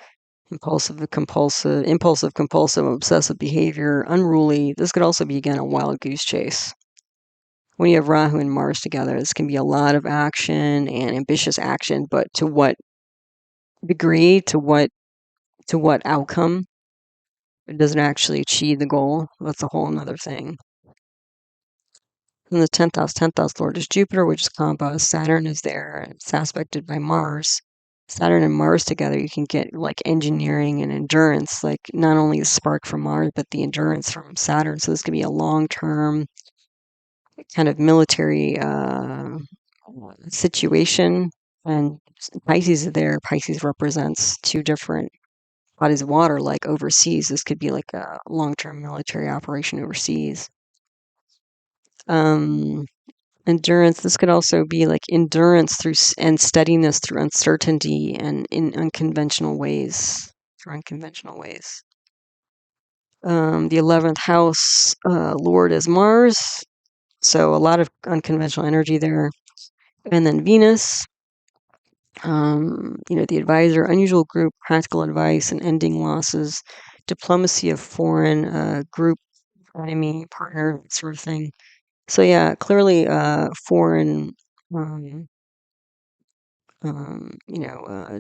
impulsive, compulsive, obsessive behavior, unruly. This could also be, again, a wild goose chase. When you have Rahu and Mars together, this can be a lot of action and ambitious action, but to what degree, to what outcome? It doesn't actually achieve the goal. That's a whole another thing. In the 10th house lord is Jupiter, which is compost. Saturn is there. It's aspected by Mars. Saturn and Mars together, you can get like engineering and endurance, like not only the spark from Mars, but the endurance from Saturn. So this could be a long-term kind of military situation. And Pisces is there. Pisces represents two different bodies of water, like overseas. This could be like a long-term military operation overseas. Um, Endurance. This could also be like endurance through and steadiness through uncertainty and in unconventional ways. Through unconventional ways. The 11th house lord is Mars, so a lot of unconventional energy there. And then Venus, the advisor, unusual group, practical advice, and ending losses, diplomacy of foreign group, enemy, partner, sort of thing. So yeah, clearly foreign,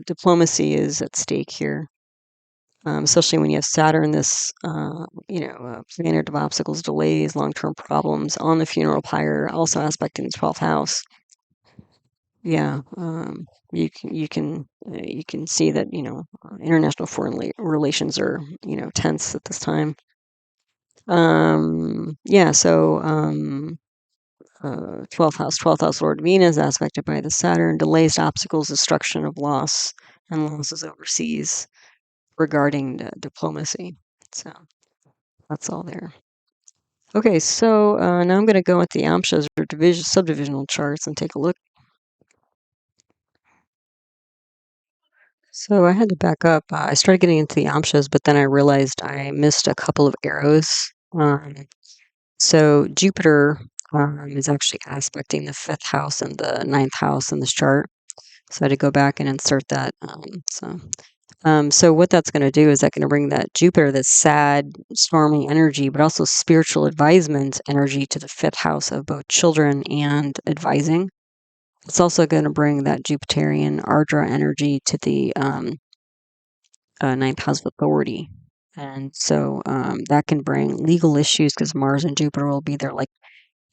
diplomacy is at stake here. Especially when you have Saturn, this, planet of obstacles, delays, long-term problems on the funeral pyre, also aspecting the 12th house. Yeah, you can see that international foreign relations are tense at this time. Yeah, so 12th house Lord Venus aspected by the Saturn, delays, obstacles, destruction of loss, and losses overseas regarding diplomacy. So that's all there. Okay, so now I'm going to go at the amshas or subdivisional charts and take a look. So I had to back up. I started getting into the amshas, but then I realized I missed a couple of arrows. So Jupiter is actually aspecting the 5th house and the 9th house in this chart. So I had to go back and insert that. So what that's going to do is that going to bring that Jupiter, this sad, stormy energy, but also spiritual advisement energy to the 5th house of both children and advising. It's also going to bring that Jupiterian Ardra energy to the 9th house of authority. And so that can bring legal issues because Mars and Jupiter will be there, like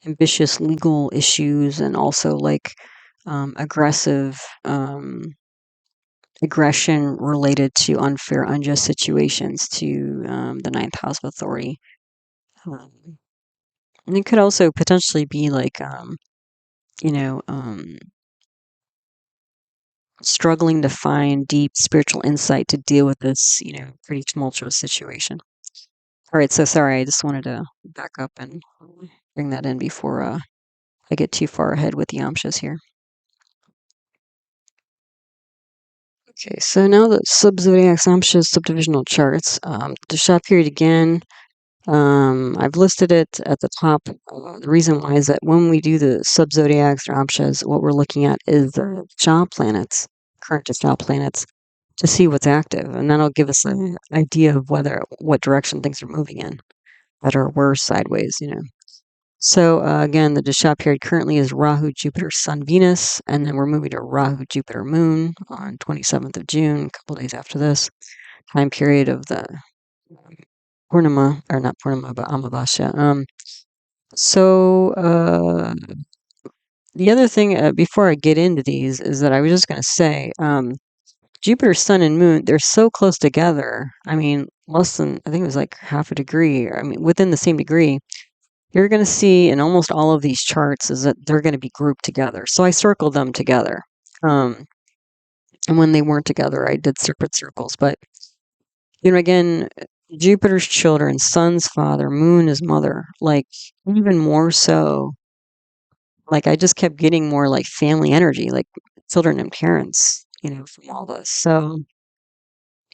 ambitious legal issues and also like aggressive aggression related to unfair, unjust situations to the 9th house of authority. And it could also potentially be like, struggling to find deep spiritual insight to deal with this, pretty tumultuous situation. All right, so sorry, I just wanted to back up and bring that in before I get too far ahead with the amshas here. Okay, so now the sub-zodiacs, amshas, subdivisional charts. The shot period again, I've listed it at the top. The reason why is that when we do the sub-zodiacs or amshas, what we're looking at is the job planets, current job planets, to see what's active, and that'll give us an idea of what direction things are moving in, better or worse, sideways, So again, the Dasha period currently is Rahu, Jupiter, Sun, Venus, and then we're moving to Rahu, Jupiter, Moon on 27th of June, a couple days after this. Time period of the Purnima, or not Purnima, but Amavasya. The other thing, before I get into these, is that I was just going to say, Jupiter, Sun, and Moon, they're so close together. I mean, less than, I think it was like half a degree, I mean, within the same degree. You're going to see in almost all of these charts is that they're going to be grouped together. So I circled them together. And when they weren't together, I did separate circles. But, again, Jupiter's children, Sun's father, Moon is mother. Like, even more so, like, I just kept getting more like family energy, like children and parents, from all this. So,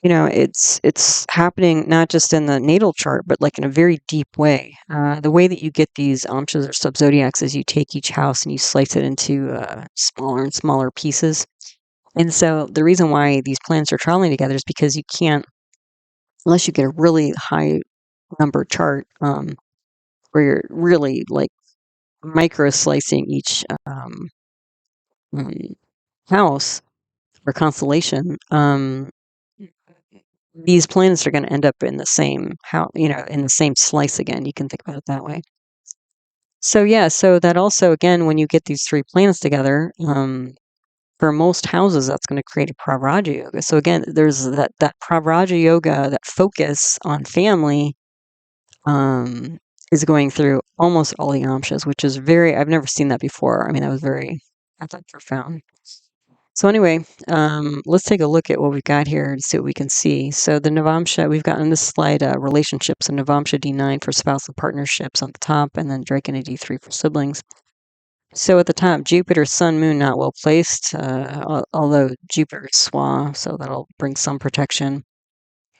it's happening not just in the natal chart, but like in a very deep way. The way that you get these amshas or subzodiacs is you take each house and you slice it into smaller and smaller pieces. And so the reason why these planets are traveling together is because you can't, unless you get a really high number chart, where you're really like micro slicing each house or constellation. These planets are going to end up in the same in the same slice again. You can think about it that way. So yeah, so that also again, when you get these 3 planets together, for most houses, that's going to create a pravraja yoga. So again, there's that pravraja yoga, that focus on family, is going through almost all the amshas, which is I've never seen that before. I mean, that was I thought, profound. So anyway, let's take a look at what we've got here to see what we can see. So the Navamsha, we've got on this slide relationships, and Navamsha D9 for spousal partnerships on the top, and then Drake and a D3 for siblings. So at the top, Jupiter, Sun, Moon not well placed, although Jupiter is swa, so that'll bring some protection.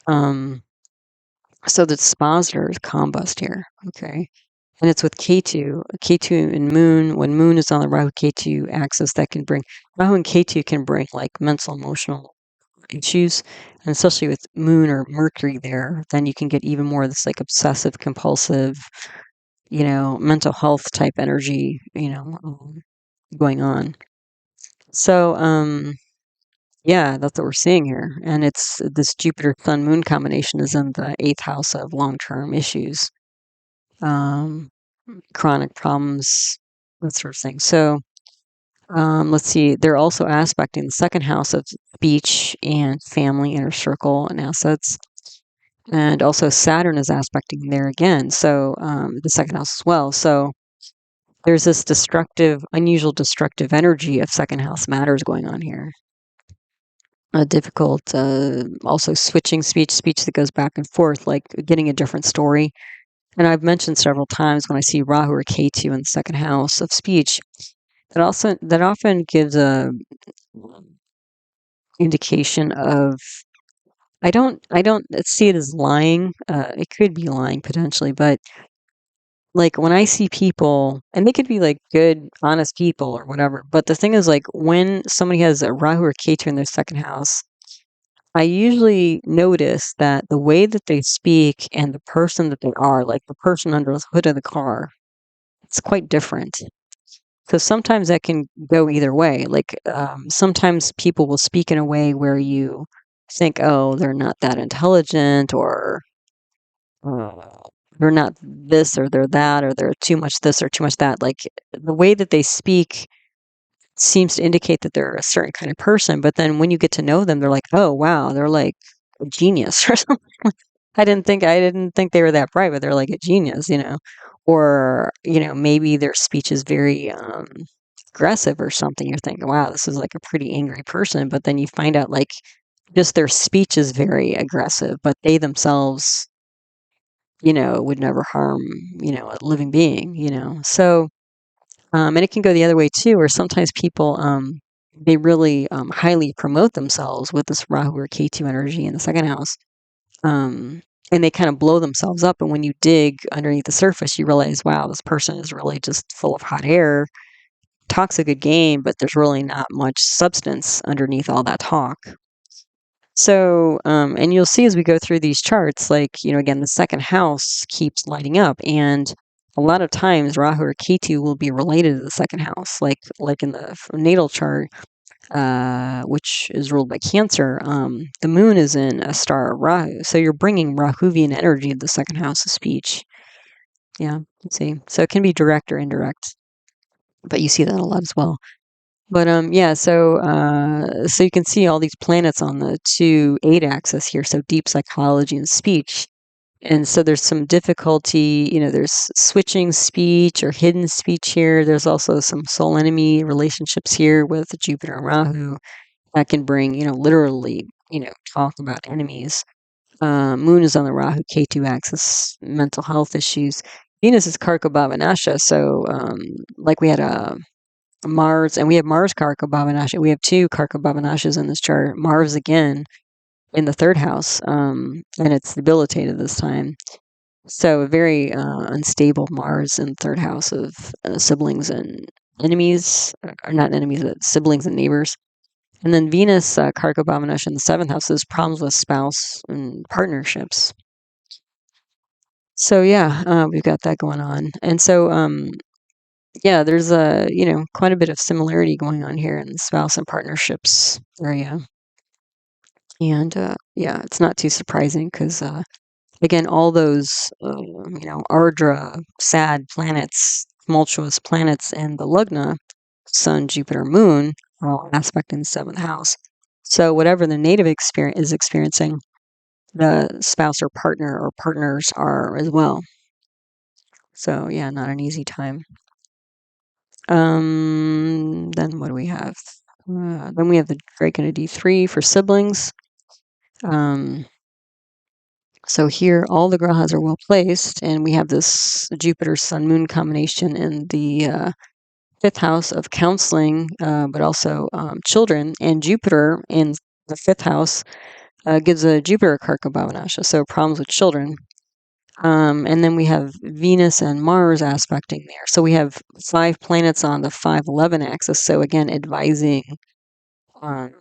So the dispositor is combust here, okay? And it's with K2. K2 and Moon, when Moon is on the Rahu K2 axis, that can bring, Rahu and K2 can bring like mental, emotional issues. And especially with Moon or Mercury there, then you can get even more of this like obsessive, compulsive, mental health type energy, going on. So, yeah, that's what we're seeing here. And it's this Jupiter Sun Moon combination is in the 8th house of long term issues, um, chronic problems, that sort of thing. So, let's see, they're also aspecting the 2nd house of speech and family, inner circle, and assets. And also Saturn is aspecting there again. So, the 2nd house as well. So, there's this unusual destructive energy of 2nd house matters going on here. Difficult, also switching speech that goes back and forth, like getting a different story. And I've mentioned several times when I see Rahu or Ketu in the 2nd house of speech, that often gives a indication of I don't see it as lying. It could be lying potentially, but like when I see people, and they could be like good, honest people or whatever. But the thing is, like when somebody has a Rahu or Ketu in their 2nd house, I usually notice that the way that they speak and the person that they are, like the person under the hood of the car, it's quite different. Because sometimes that can go either way. Like sometimes people will speak in a way where you think, oh, they're not that intelligent, or uh, they're not this, or they're that, or they're too much this or too much that. Like the way that they speak seems to indicate that they're a certain kind of person. But then when you get to know them, they're like, oh, wow, they're like a genius or something. I didn't think they were that bright, but they're like a genius. Or, maybe their speech is very aggressive or something. You're thinking, wow, this is like a pretty angry person. But then you find out like just their speech is very aggressive, but they themselves, would never harm, a living being. So, and it can go the other way too, where sometimes people, they really highly promote themselves with this Rahu or Ketu energy in the 2nd house. Um, and they kind of blow themselves up. And when you dig underneath the surface, you realize, wow, this person is really just full of hot air, talks a good game, but there's really not much substance underneath all that talk. So, and you'll see as we go through these charts, like, again, the 2nd house keeps lighting up. And a lot of times Rahu or Ketu will be related to the 2nd house, like in the natal chart, which is ruled by Cancer. The moon is in a star of Rahu. So you're bringing Rahuvian energy to the 2nd house of speech. Yeah, let's see. So it can be direct or indirect, but you see that a lot as well. But yeah, so you can see all these planets on the 2-8 axis here. So deep psychology and speech. And so there's some difficulty, there's switching speech or hidden speech here. There's also some soul enemy relationships here with Jupiter and Rahu that can bring, literally, talk about enemies. Moon is on the Rahu K2 axis, mental health issues. Venus is karako bhava nasha. So like we had a Mars, and we have Mars karako bhava nasha. We have 2 karako bhava nashas in this chart. Mars again in the 3rd house, and it's debilitated this time. So a very unstable Mars in the 3rd house of siblings and enemies, or not enemies, but siblings and neighbors. And then Venus, karako bhava nasha in the 7th house is problems with spouse and partnerships. So yeah, we've got that going on. And so yeah, there's quite a bit of similarity going on here in the spouse and partnerships area. And yeah, it's not too surprising because again, all those Ardra, sad planets, tumultuous planets, and the Lugna, Sun, Jupiter, Moon, are all aspect in the 7th house. So whatever the native is experiencing, the spouse or partner or partners are as well. So yeah, not an easy time. Then what do we have? Then we have the Drake and a D3 for siblings. So here, all the grahas are well placed, and we have this Jupiter Sun Moon combination in the fifth house of counseling, but also children, and Jupiter in the fifth house gives a Jupiter karako bhava nasha, so problems with children. And then we have Venus and Mars aspecting there. So we have 5 planets on the 5-11 axis. So again, advising um,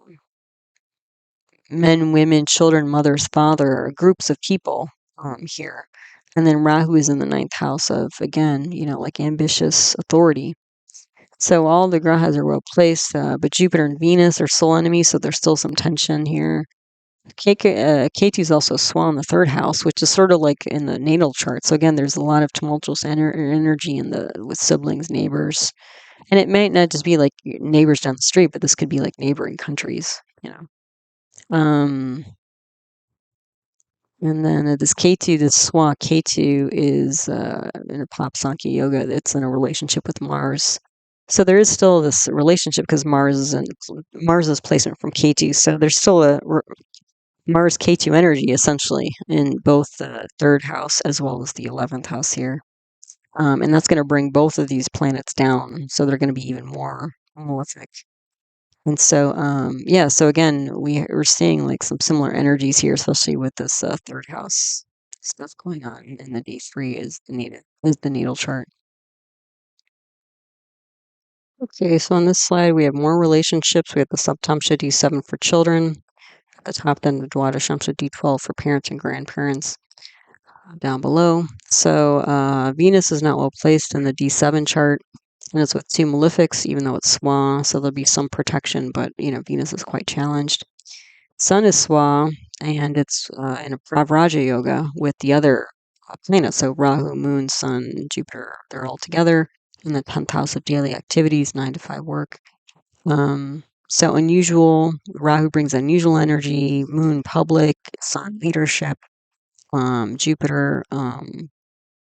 men, women, children, mothers, father, groups of people here. And then Rahu is in the 9th house of, again, like ambitious authority. So all the grahas are well placed, but Jupiter and Venus are soul enemies, so there's still some tension here. Ketu is also Swan in the 3rd house, which is sort of like in the natal chart. So again, there's a lot of tumultuous energy with siblings, neighbors, and it might not just be like neighbors down the street, but this could be like neighboring countries. Um, and then this Ketu, this Swa Ketu, is in a Pop Sankhya Yoga. It's in a relationship with Mars. So there is still this relationship because Mars's placement from Ketu. So there's still a Mars K2 energy essentially in both the 3rd house as well as the 11th house here. And that's going to bring both of these planets down. So they're going to be even more malefic. And so, so again, we're seeing like some similar energies here, especially with this 3rd house stuff going on in the D3 is the natal chart. Okay, so on this slide, we have more relationships. We have the Saptamsha D7 for children. At the top, then the Dwadashamsha D12 for parents and grandparents down below. So Venus is not well placed in the D7 chart, and it's with 2 malefics, even though it's Swa, so there'll be some protection, but Venus is quite challenged. Sun is Swa, and it's in a pravraja yoga with the other planets, so Rahu, Moon, Sun, Jupiter, they're all together in the 10th house of daily activities, 9 to 5 work. So unusual, Rahu brings unusual energy, Moon public, Sun leadership, Jupiter.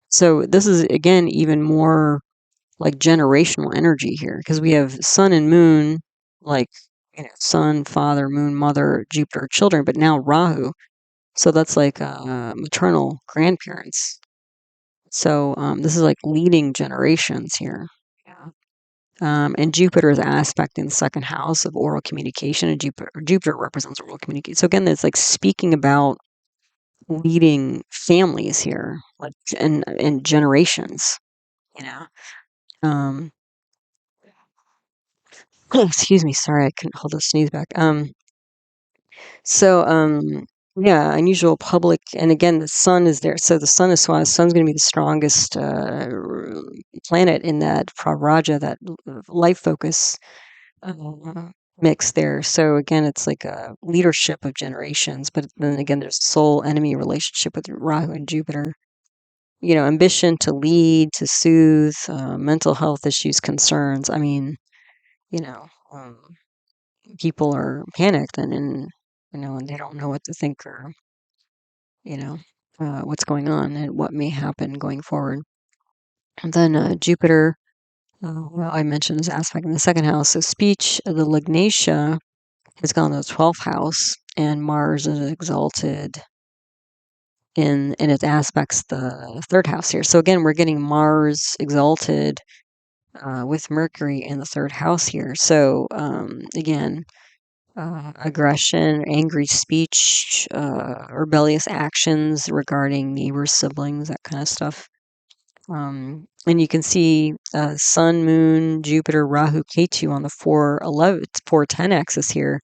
So this is again even more like generational energy here because we have Sun and Moon, like Sun, father, Moon, mother, Jupiter, children, but now Rahu. So that's like maternal grandparents. So this is like leading generations here. Yeah. And Jupiter is aspect in the 2nd house of oral communication, and Jupiter represents oral communication. So again, it's like speaking about leading families here, like and generations. You know. Excuse me, sorry, I couldn't hold the sneeze back. So yeah, unusual public, and again, the sun is there. So the sun is Swan. The sun's going to be the strongest planet in that pravraja, that life focus uh, mix there. So again, it's like a leadership of generations, but then again, there's soul enemy relationship with Rahu and Jupiter. Ambition to lead, to soothe, mental health issues, concerns. I mean, you know, people are panicked and they don't know what to think or, what's going on and what may happen going forward. And then Jupiter, well, I mentioned this aspect in the 2nd house. So speech, the Lagnatia has gone to the 12th house, and Mars is exalted in its aspects the 3rd house here. So again, we're getting Mars exalted with Mercury in the 3rd house here. So again, aggression, angry speech, rebellious actions regarding neighbors, siblings, that kind of stuff. And you can see Sun, Moon, Jupiter, Rahu, Ketu on the 410 axis here.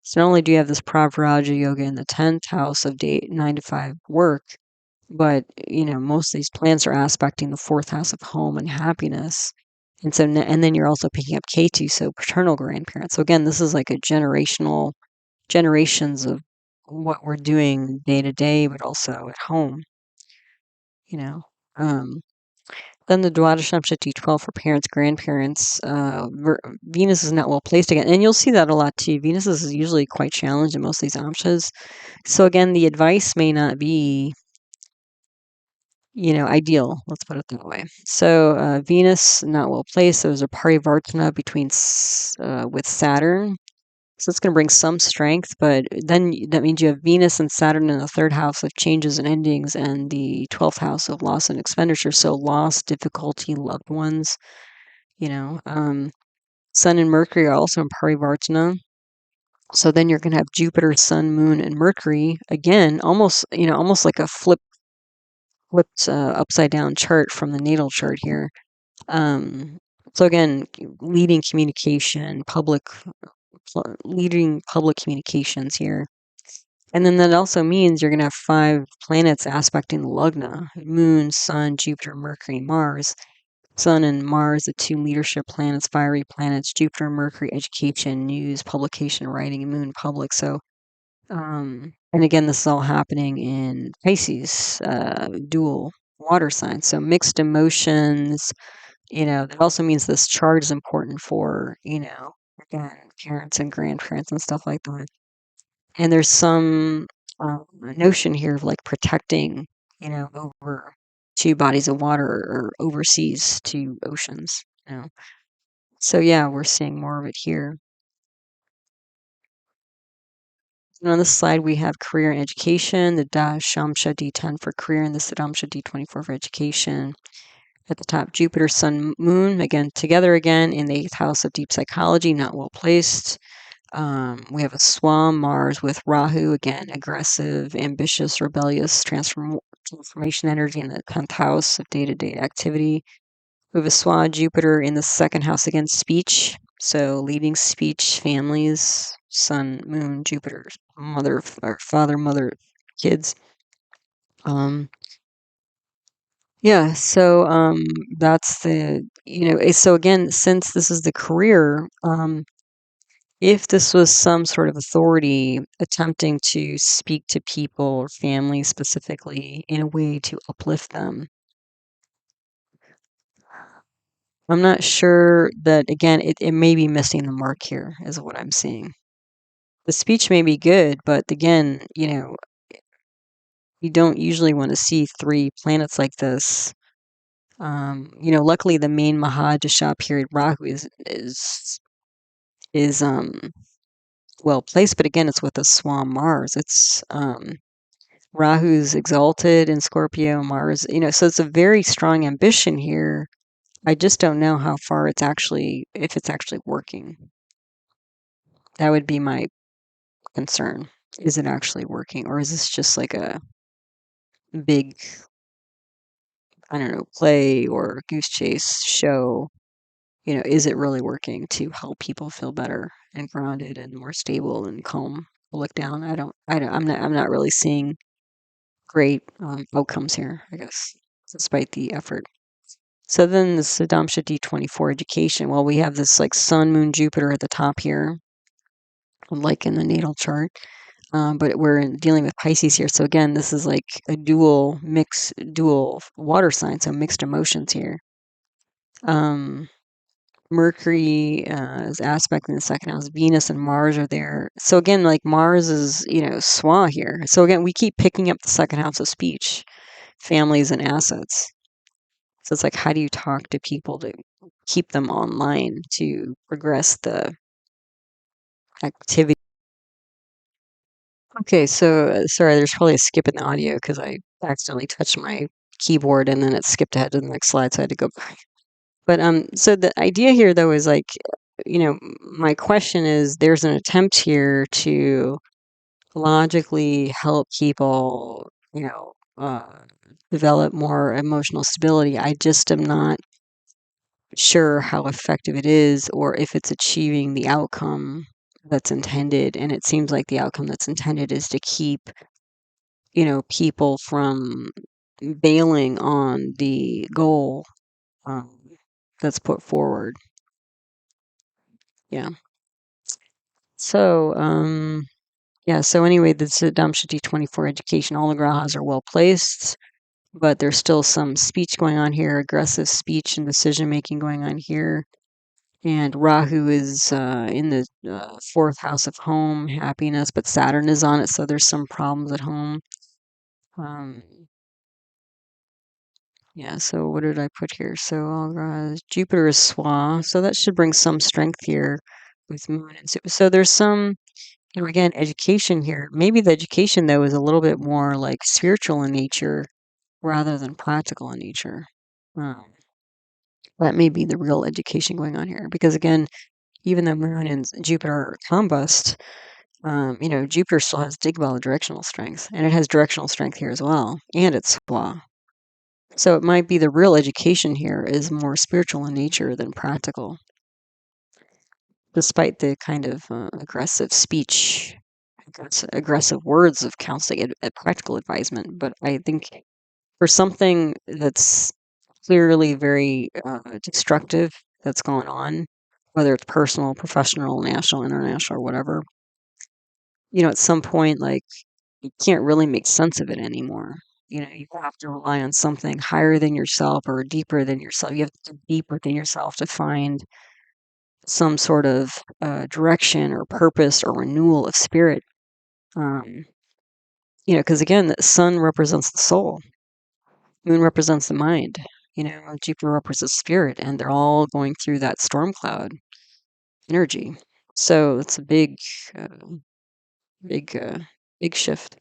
So not only do you have this pravraja yoga in the 10th house of 9 to 5 work, but most of these planets are aspecting the 4th house of home and happiness. And so, and then you're also picking up Ketu, so paternal grandparents. So again, this is like a generations of what we're doing day to day, but also at home. Then the Dwadashamsha D12 for parents, grandparents. Venus is not well placed again, and you'll see that a lot too. Venus is usually quite challenged in most of these amshas. So again, the advice may not be ideal. Let's put it that way. So Venus not well placed. There's a parivartana with Saturn. So it's going to bring some strength, but then that means you have Venus and Saturn in the 3rd house of changes and endings, and the 12th house of loss and expenditure. So loss, difficulty, loved ones. you know. Sun and Mercury are also in parivartana. So then you're going to have Jupiter, Sun, Moon, and Mercury again, almost like a flipped upside down chart from the natal chart here. Um, so again, leading public communications here. And then that also means you're going to have 5 planets aspecting the lugna: Moon, Sun, Jupiter, Mercury, Mars. Sun and Mars, the 2 leadership planets, fiery planets. Jupiter, Mercury, education, news, publication, writing, and Moon, public. So, and again, this is all happening in Pisces, dual water signs. So mixed emotions. That also means this chart is important for, again, parents and grandparents and stuff like that. And there's some notion here of like protecting, over 2 bodies of water or overseas 2 oceans. So yeah, we're seeing more of it here. And on this slide, we have career and education, the Dashamsha D10 for career and the Siddhamsha D24 for education. At the top, Jupiter, Sun, Moon, again, together again in the 8th house of deep psychology, not well placed. We have a Swam, Mars with Rahu, again, aggressive, ambitious, rebellious, transformation energy in the 10th house of day-to-day activity. We have a Swa, Jupiter in the 2nd house, again, speech. So leading speech, families, Sun, Moon, Jupiter, mother, or father, mother, kids. Yeah, so that's so again, since this is the career, if this was some sort of authority attempting to speak to people or families specifically in a way to uplift them, I'm not sure that, again, it may be missing the mark here, is what I'm seeing. The speech may be good, but again, you don't usually want to see 3 planets like this. Luckily the main Magha dasha period Rahu is well placed, but again, it's with a Swam Mars. It's Rahu's exalted in Scorpio, Mars, so it's a very strong ambition here. I just don't know how far if it's actually working. That would be my concern. Is it actually working, or is this just like a big, I don't know, play or goose chase show? Is it really working to help people feel better and grounded and more stable and calm? Look down. I'm not really seeing great outcomes here, I guess, despite the effort. So then the Siddhamsha D24 education. Well, we have this like Sun, Moon, Jupiter at the top here, like in the natal chart. But we're dealing with Pisces here. So again, this is like a dual water sign, so mixed emotions here. Mercury is aspect in the 2nd house. Venus and Mars are there. So again, like Mars is, Swa here. So again, we keep picking up the 2nd house of speech, families and assets. So it's like, how do you talk to people to keep them online to progress the activity? Okay, so sorry, there's probably a skip in the audio because I accidentally touched my keyboard and then it skipped ahead to the next slide, so I had to go back. But so the idea here though is like, my question is, there's an attempt here to logically help people, develop more emotional stability. I just am not sure how effective it is or if it's achieving the outcome that's intended. And it seems like the outcome that's intended is to keep, people from bailing on the goal um, that's put forward. Yeah. So, so anyway, the Siddhamsha D24 education, all the grahas are well placed, but there's still some speech going on here, aggressive speech and decision making going on here. And Rahu is in the 4th house of home, happiness, but Saturn is on it, so there's some problems at home. Um, yeah, so what did I put here? So Jupiter is Swa, so that should bring some strength here with Moon. So there's some, again, education here. Maybe the education, though, is a little bit more like spiritual in nature rather than practical in nature. Um, That may be the real education going on here. Because again, even though Moon and Jupiter are combust, Jupiter still has Digbala directional strength, and it has directional strength here as well, and it's Swa. So it might be the real education here is more spiritual in nature than practical, despite the kind of aggressive speech, aggressive words of counseling, practical advisement. But I think for something that's clearly very destructive that's going on, whether it's personal, professional, national, international, or whatever, at some point, like, you can't really make sense of it anymore. You have to rely on something higher than yourself or deeper than yourself. You have to dig deep within yourself to find some sort of direction or purpose or renewal of spirit. Because again, the sun represents the soul, moon represents the mind, Jupiter represents spirit, and they're all going through that storm cloud energy. So it's a big, big, big shift.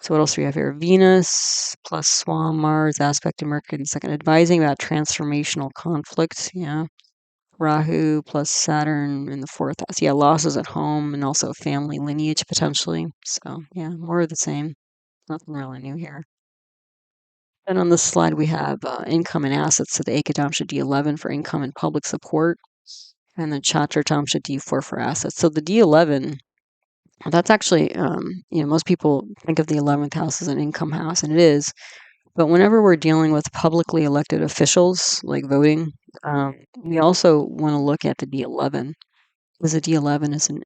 So what else do we have here? Venus plus Swan, Mars, aspect of Mercury in the second, advising about transformational conflict. Yeah. Rahu plus Saturn in the fourth house. Yeah, losses at home and also family lineage potentially. So yeah, more of the same. Nothing really new here. And on this slide we have income and assets. So the Ekadamsha D11 for income and public support, and then Chatratamsha D4 for assets. So the D11, that's actually, most people think of the 11th house as an income house, and it is. But whenever we're dealing with publicly elected officials, like voting, we also want to look at the D11, because the D11 is an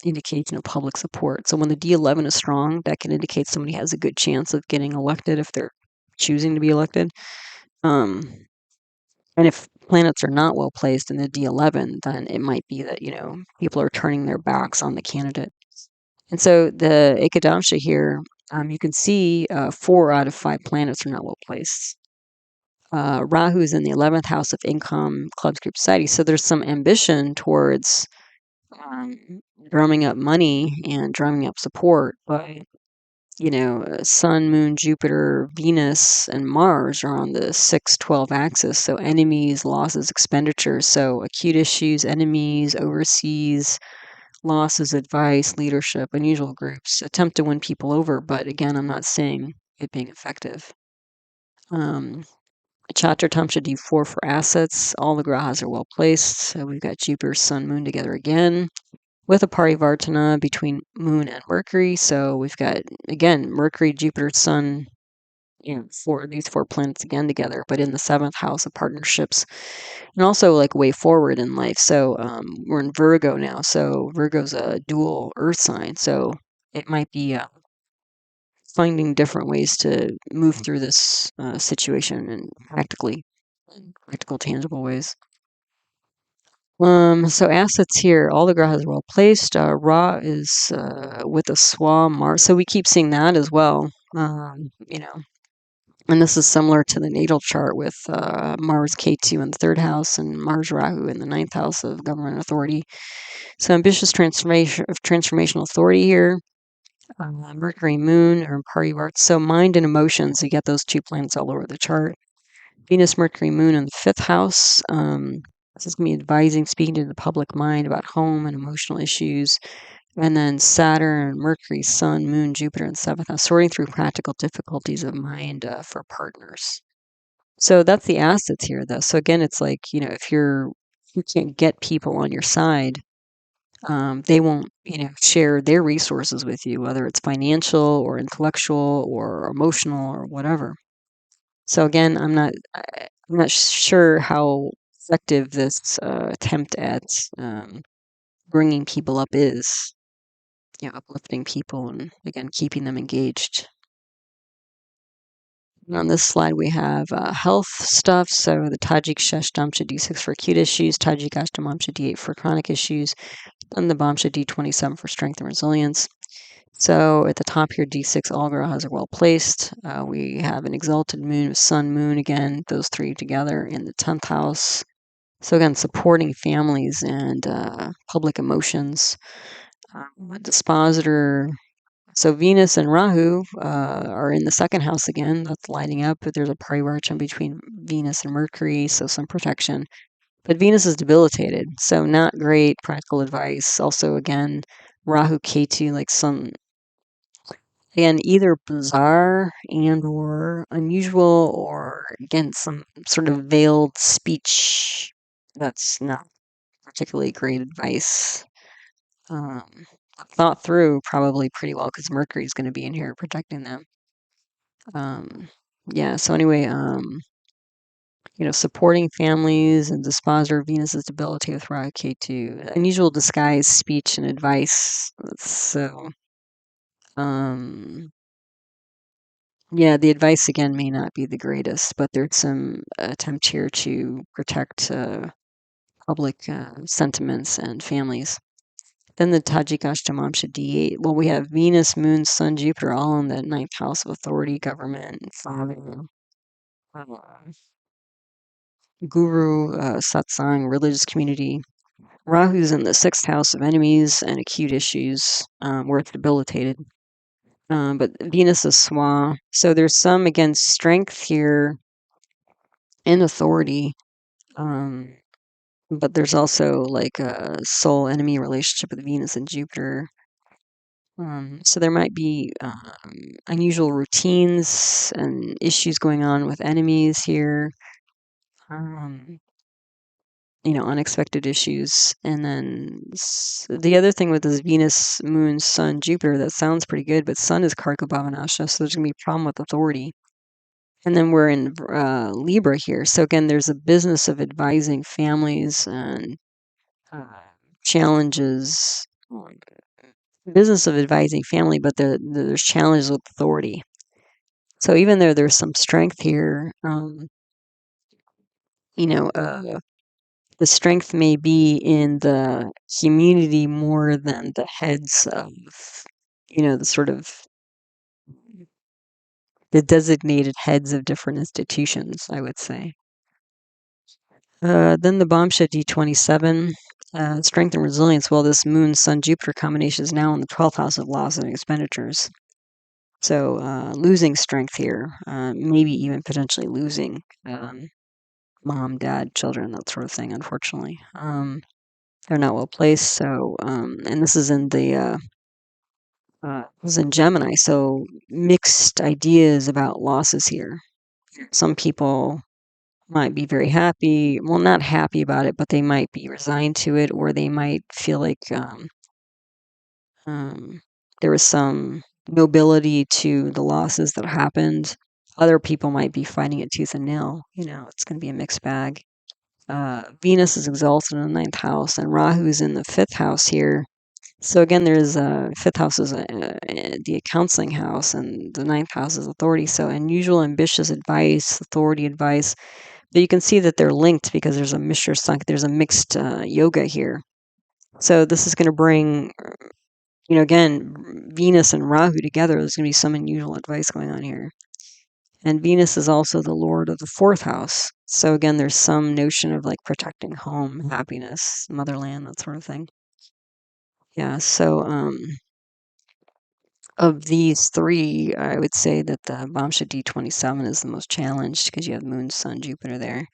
indication of public support. So when the D11 is strong, that can indicate somebody has a good chance of getting elected if they're choosing to be elected. And if planets are not well placed in the D11, then it might be that, people are turning their backs on the candidate. And so the Ekadamsha here, you can see 4 out of 5 planets are not well placed. Rahu is in the 11th house of income, clubs, group, society. So there's some ambition towards drumming up money and drumming up support. But, Sun, Moon, Jupiter, Venus, and Mars are on the 6-12 axis. So enemies, losses, expenditures. So acute issues, enemies, overseas, losses, advice, leadership, unusual groups. Attempt to win people over. But again, I'm not saying it being effective. Chatratamsha D4 for assets. All the grahas are well placed. So we've got Jupiter, Sun, Moon together again, with a parivartana between Moon and Mercury. So we've got, again, Mercury, Jupiter, Sun, these 4 planets again together, but in the 7th house of partnerships, and also like way forward in life. So we're in Virgo now. So Virgo's a dual Earth sign. So it might be finding different ways to move through this situation in practical, tangible ways. So assets here, all the grahas are well placed. Ra is with a Swa Mars, so we keep seeing that as well. And this is similar to the natal chart with Mars K2 in the 3rd house and Mars Rahu in the 9th house of government authority. So ambitious transformational authority here. Mercury, Moon, or parivartana. So mind and emotions, you get those 2 planets all over the chart. Venus, Mercury, Moon in the 5th house. This is going to be advising, speaking to the public mind about home and emotional issues. And then Saturn, Mercury, Sun, Moon, Jupiter in the 7th house, sorting through practical difficulties of mind for partners. So that's the assets here, though. So again, it's like, if you can't get people on your side, they won't, share their resources with you, whether it's financial or intellectual or emotional or whatever. So again, I'm not sure how effective this attempt at bringing people up is, uplifting people and again keeping them engaged. And on this slide, we have health stuff. So the Tajik Shashtamsha D6 for acute issues, Tajik Ashtamamsha D8 for chronic issues, and the Bamsha D27 for strength and resilience. So at the top here, D6, all grahas are well placed. We have an exalted moon, sun, moon, again, those 3 together in the 10th house. So again, supporting families and public emotions. A dispositor, So Venus and Rahu are in the second house again. That's lighting up, but there's a parivartana between Venus and Mercury, so some protection. But Venus is debilitated, so not great practical advice. Also, again, Rahu Ketu, like some, again, either bizarre and or unusual, or again, some sort of veiled speech that's not particularly great advice. Um, Thought through probably pretty well because Mercury's going to be in here protecting them. Yeah, so anyway, supporting families and disposer Venus's debility with Rahu Ketu. Unusual disguise speech and advice. So, yeah, the advice again may not be the greatest, but there's some attempt here to protect public sentiments and families. Then the Tajikashtamamsha D8. Well, we have Venus, Moon, Sun, Jupiter, all in the ninth house of authority, government, father, uh, guru, satsang, religious community. Rahu's in the sixth house of enemies and acute issues, where it's debilitated. But Venus is Swa. So there's some, again, strength here and authority. But there's also like a soul enemy relationship with Venus and Jupiter. So there might be unusual routines and issues going on with enemies here. Um, Unexpected issues. And then the other thing with this Venus, Moon, Sun, Jupiter, that sounds pretty good, but Sun is karako bhavanasha, so there's going to be a problem with authority. And then we're in Libra here. So again, there's a business of advising families and uh, challenges. Business of advising family, but there's challenges with authority. So even though there's some strength here, you know, uh, the strength may be in the community more than the heads of, the sort of the designated heads of different institutions, I would say. Then the Bombsha D27, strength and resilience. Well, this Moon, Sun, Jupiter combination is now in the 12th house of loss and expenditures. So losing strength here, maybe even potentially losing mom, dad, children, that sort of thing, unfortunately. They're not well placed. So, and this is in this is in Gemini, so mixed ideas about losses here. Some people might be very happy, well, not happy about it, but they might be resigned to it, or they might feel like um, there was some nobility to the losses that happened. Other people might be fighting it tooth and nail. It's going to be a mixed bag. Venus is exalted in the ninth house, and Rahu is in the fifth house here. So again, there's fifth house is the counseling house, and the ninth house is authority. So unusual, ambitious advice, authority advice. But you can see that they're linked because there's a mishra sank. There's a mixed yoga here. So this is going to bring, again, Venus and Rahu together. There's going to be some unusual advice going on here. And Venus is also the lord of the fourth house. So again, there's some notion of like protecting home, happiness, motherland, that sort of thing. Yeah, so of these three, I would say that the Vamsha D27 is the most challenged because you have Moon, Sun, Jupiter there.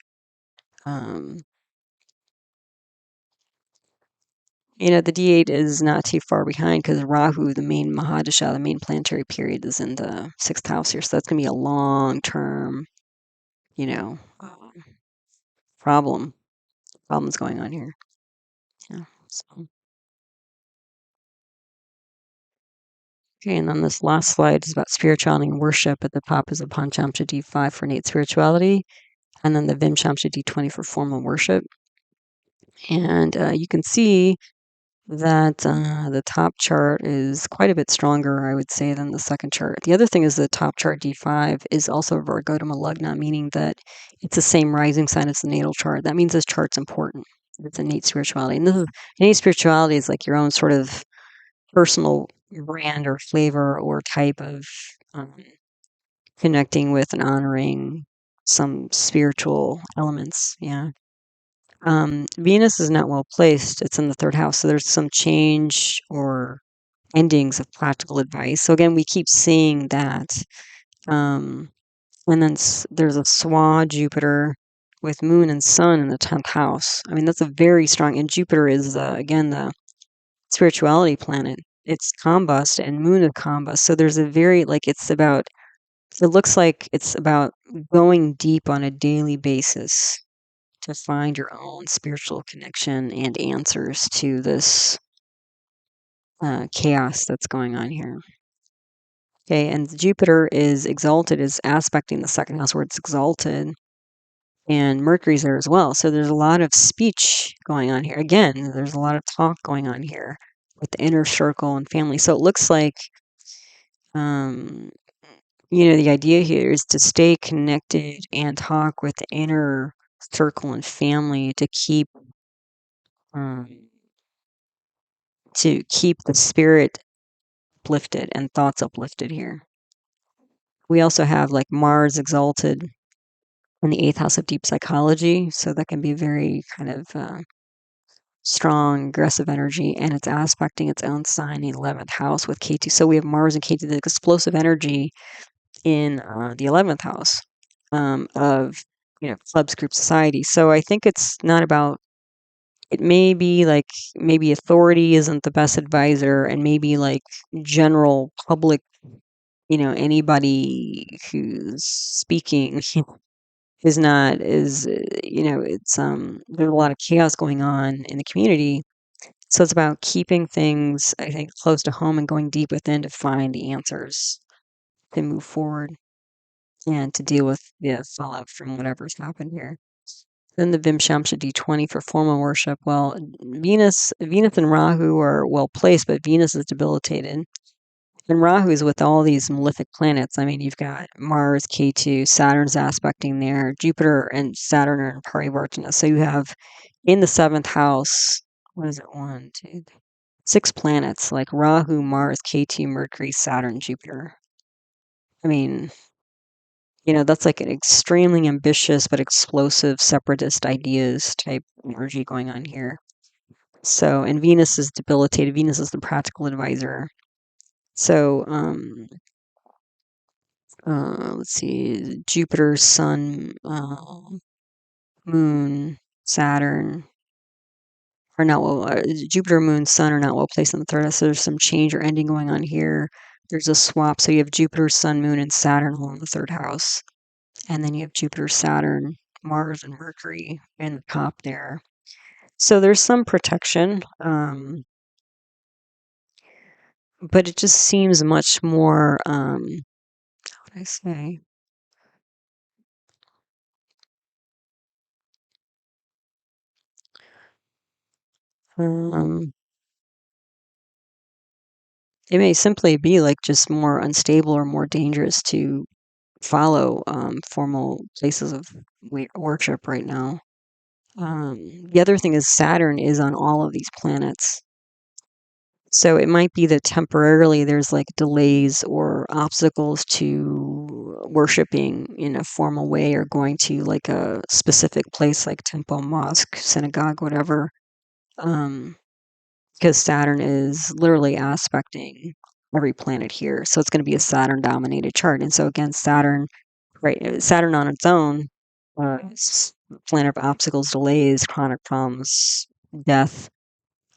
The D8 is not too far behind because Rahu, the main Mahadasha, the main planetary period, is in the sixth house here. So that's going to be a long term, you know, um, problems going on here. Yeah. So. Okay, and then this last slide is about spirituality and worship. At the top is a Panchamsha D5 for innate spirituality, and then the Vimshamsha D20 for formal worship. And you can see that the top chart is quite a bit stronger, I would say, than the second chart. The other thing is the top chart D5 is also Vargodama Lagna, meaning that it's the same rising sign as the natal chart. That means this chart's important. It's innate spirituality. And innate spirituality is like your own sort of personal brand or flavor or type of um, connecting with and honoring some spiritual elements. Yeah. Venus is not well placed. It's in the third house. So there's some change or endings of practical advice. So again, we keep seeing that. And then there's a Swa Jupiter with Moon and Sun in the 10th house. I mean, that's a very strong, and Jupiter is, again, the spirituality planet. It's combust, and Moon is combust. So there's a very, like, it looks like it's about going deep on a daily basis to find your own spiritual connection and answers to this chaos that's going on here. Okay, and Jupiter is exalted, is aspecting the second house where it's exalted, and Mercury's there as well. So there's a lot of speech going on here. Again, there's a lot of talk going on here with the inner circle and family. So it looks like, um, the idea here is to stay connected and talk with the inner circle and family um, to keep the spirit uplifted and thoughts uplifted here. We also have like Mars exalted in the eighth house of deep psychology, so that can be very kind of strong, aggressive energy, and it's aspecting its own sign, the 11th house with K2. So we have Mars and K2, the explosive energy in the 11th house of clubs, group, society. So I think it's not about. It may be like maybe authority isn't the best advisor, and maybe like general public, anybody who's speaking is not is it's there's a lot of chaos going on in the community. So it's about keeping things, I think, close to home and going deep within to find the answers to move forward and to deal with the fallout from whatever's happened here. Then the Vimshamsha D20 for formal worship. Well, Venus and Rahu are well placed, but Venus is debilitated. And Rahu is with all these malefic planets. I mean, you've got Mars, K2, Saturn's aspecting there, Jupiter and Saturn are in parivartana. So you have in the seventh house, what is it? 1, 2, 6 planets like Rahu, Mars, K2, Mercury, Saturn, Jupiter. I mean, that's like an extremely ambitious but explosive separatist ideas type energy going on here. So, and Venus is debilitated. Venus is the practical advisor. So, let's see, Jupiter, Sun, Moon, Saturn are not well. Jupiter, Moon, Sun are not well placed in the third house. So there's some change or ending going on here. There's a swap. So you have Jupiter, Sun, Moon, and Saturn all in the third house. And then you have Jupiter, Saturn, Mars, and Mercury in the top there. So there's some protection, but it just seems much more, how would I say? Um, it may simply be like just more unstable or more dangerous to follow formal places of worship right now. The other thing is Saturn is on all of these planets. So it might be that temporarily there's like delays or obstacles to worshiping in a formal way or going to like a specific place like temple, mosque, synagogue, whatever. Because Saturn is literally aspecting every planet here. So it's going to be a Saturn dominated chart. And so again, Saturn, right, Saturn on its own, planet of obstacles, delays, chronic problems, death,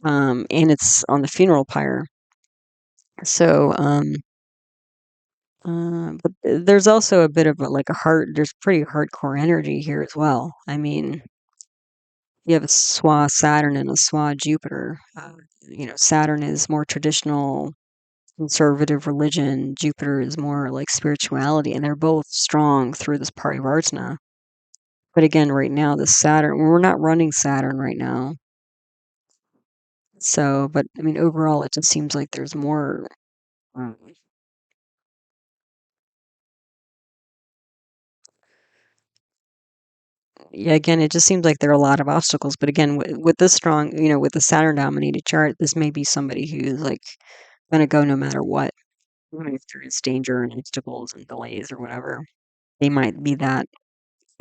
and it's on the funeral pyre. So, but there's also a bit of like there's pretty hardcore energy here as well. I mean, you have a Swa Saturn and a Swa Jupiter. Saturn is more traditional conservative religion. Jupiter is more like spirituality, and they're both strong through this parivartana. But again, right now, the Saturn, we're not running Saturn right now. So, but I mean, overall, it just seems like there's more. um, yeah, again, it just seems like there are a lot of obstacles. But again, with this strong, with the Saturn dominated chart, this may be somebody who's like going to go no matter what, even if there is danger and obstacles and delays or whatever. They might be that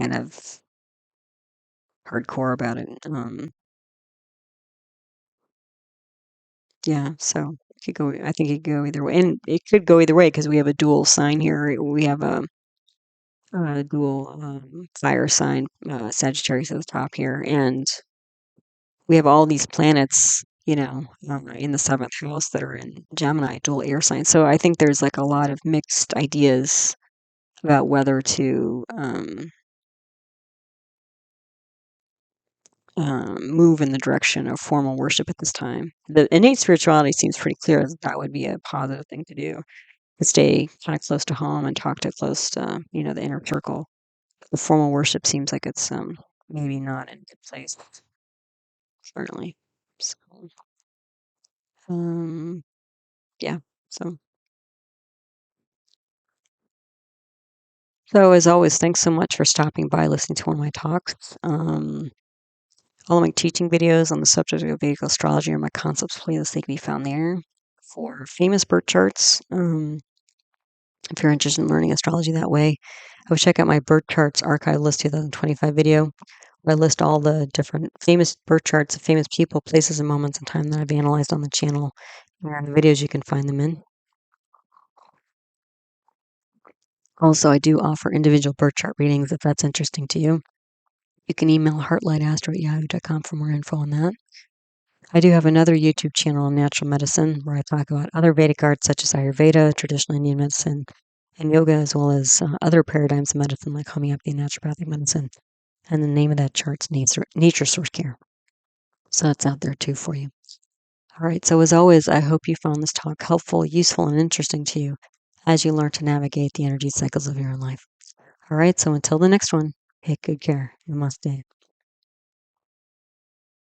kind of hardcore about it. Yeah, so I think it could go either way, and it could go either way because we have a dual sign here. We have a dual fire sign, Sagittarius at the top here, and we have all these planets, in the seventh house that are in Gemini, dual air signs. So I think there's like a lot of mixed ideas about whether to move in the direction of formal worship at this time. The innate spirituality seems pretty clear that that would be a positive thing to do, to stay kind of close to home and talk to close to, the inner circle. The formal worship seems like it's maybe not in a good place currently. So, um, yeah. So, so as always, thanks so much for stopping by, listening to one of my talks. All of my teaching videos on the subject of Vedic astrology or my concepts playlist, they can be found there. For famous birth charts, if you're interested in learning astrology that way, I would check out my birth charts archive list 2025 video, where I list all the different famous birth charts of famous people, places, and moments in time that I've analyzed on the channel. And the videos you can find them in. Also, I do offer individual birth chart readings if that's interesting to you. You can email heartlightastro@yahoo.com for more info on that. I do have another YouTube channel on natural medicine where I talk about other Vedic arts such as Ayurveda, traditional Indian medicine, and yoga, as well as other paradigms of medicine like homeopathy and naturopathic medicine. And the name of that chart's Nature Source Care. So that's out there too for you. All right. So as always, I hope you found this talk helpful, useful, and interesting to you as you learn to navigate the energy cycles of your own life. All right. So until the next one, take good care. Namaste.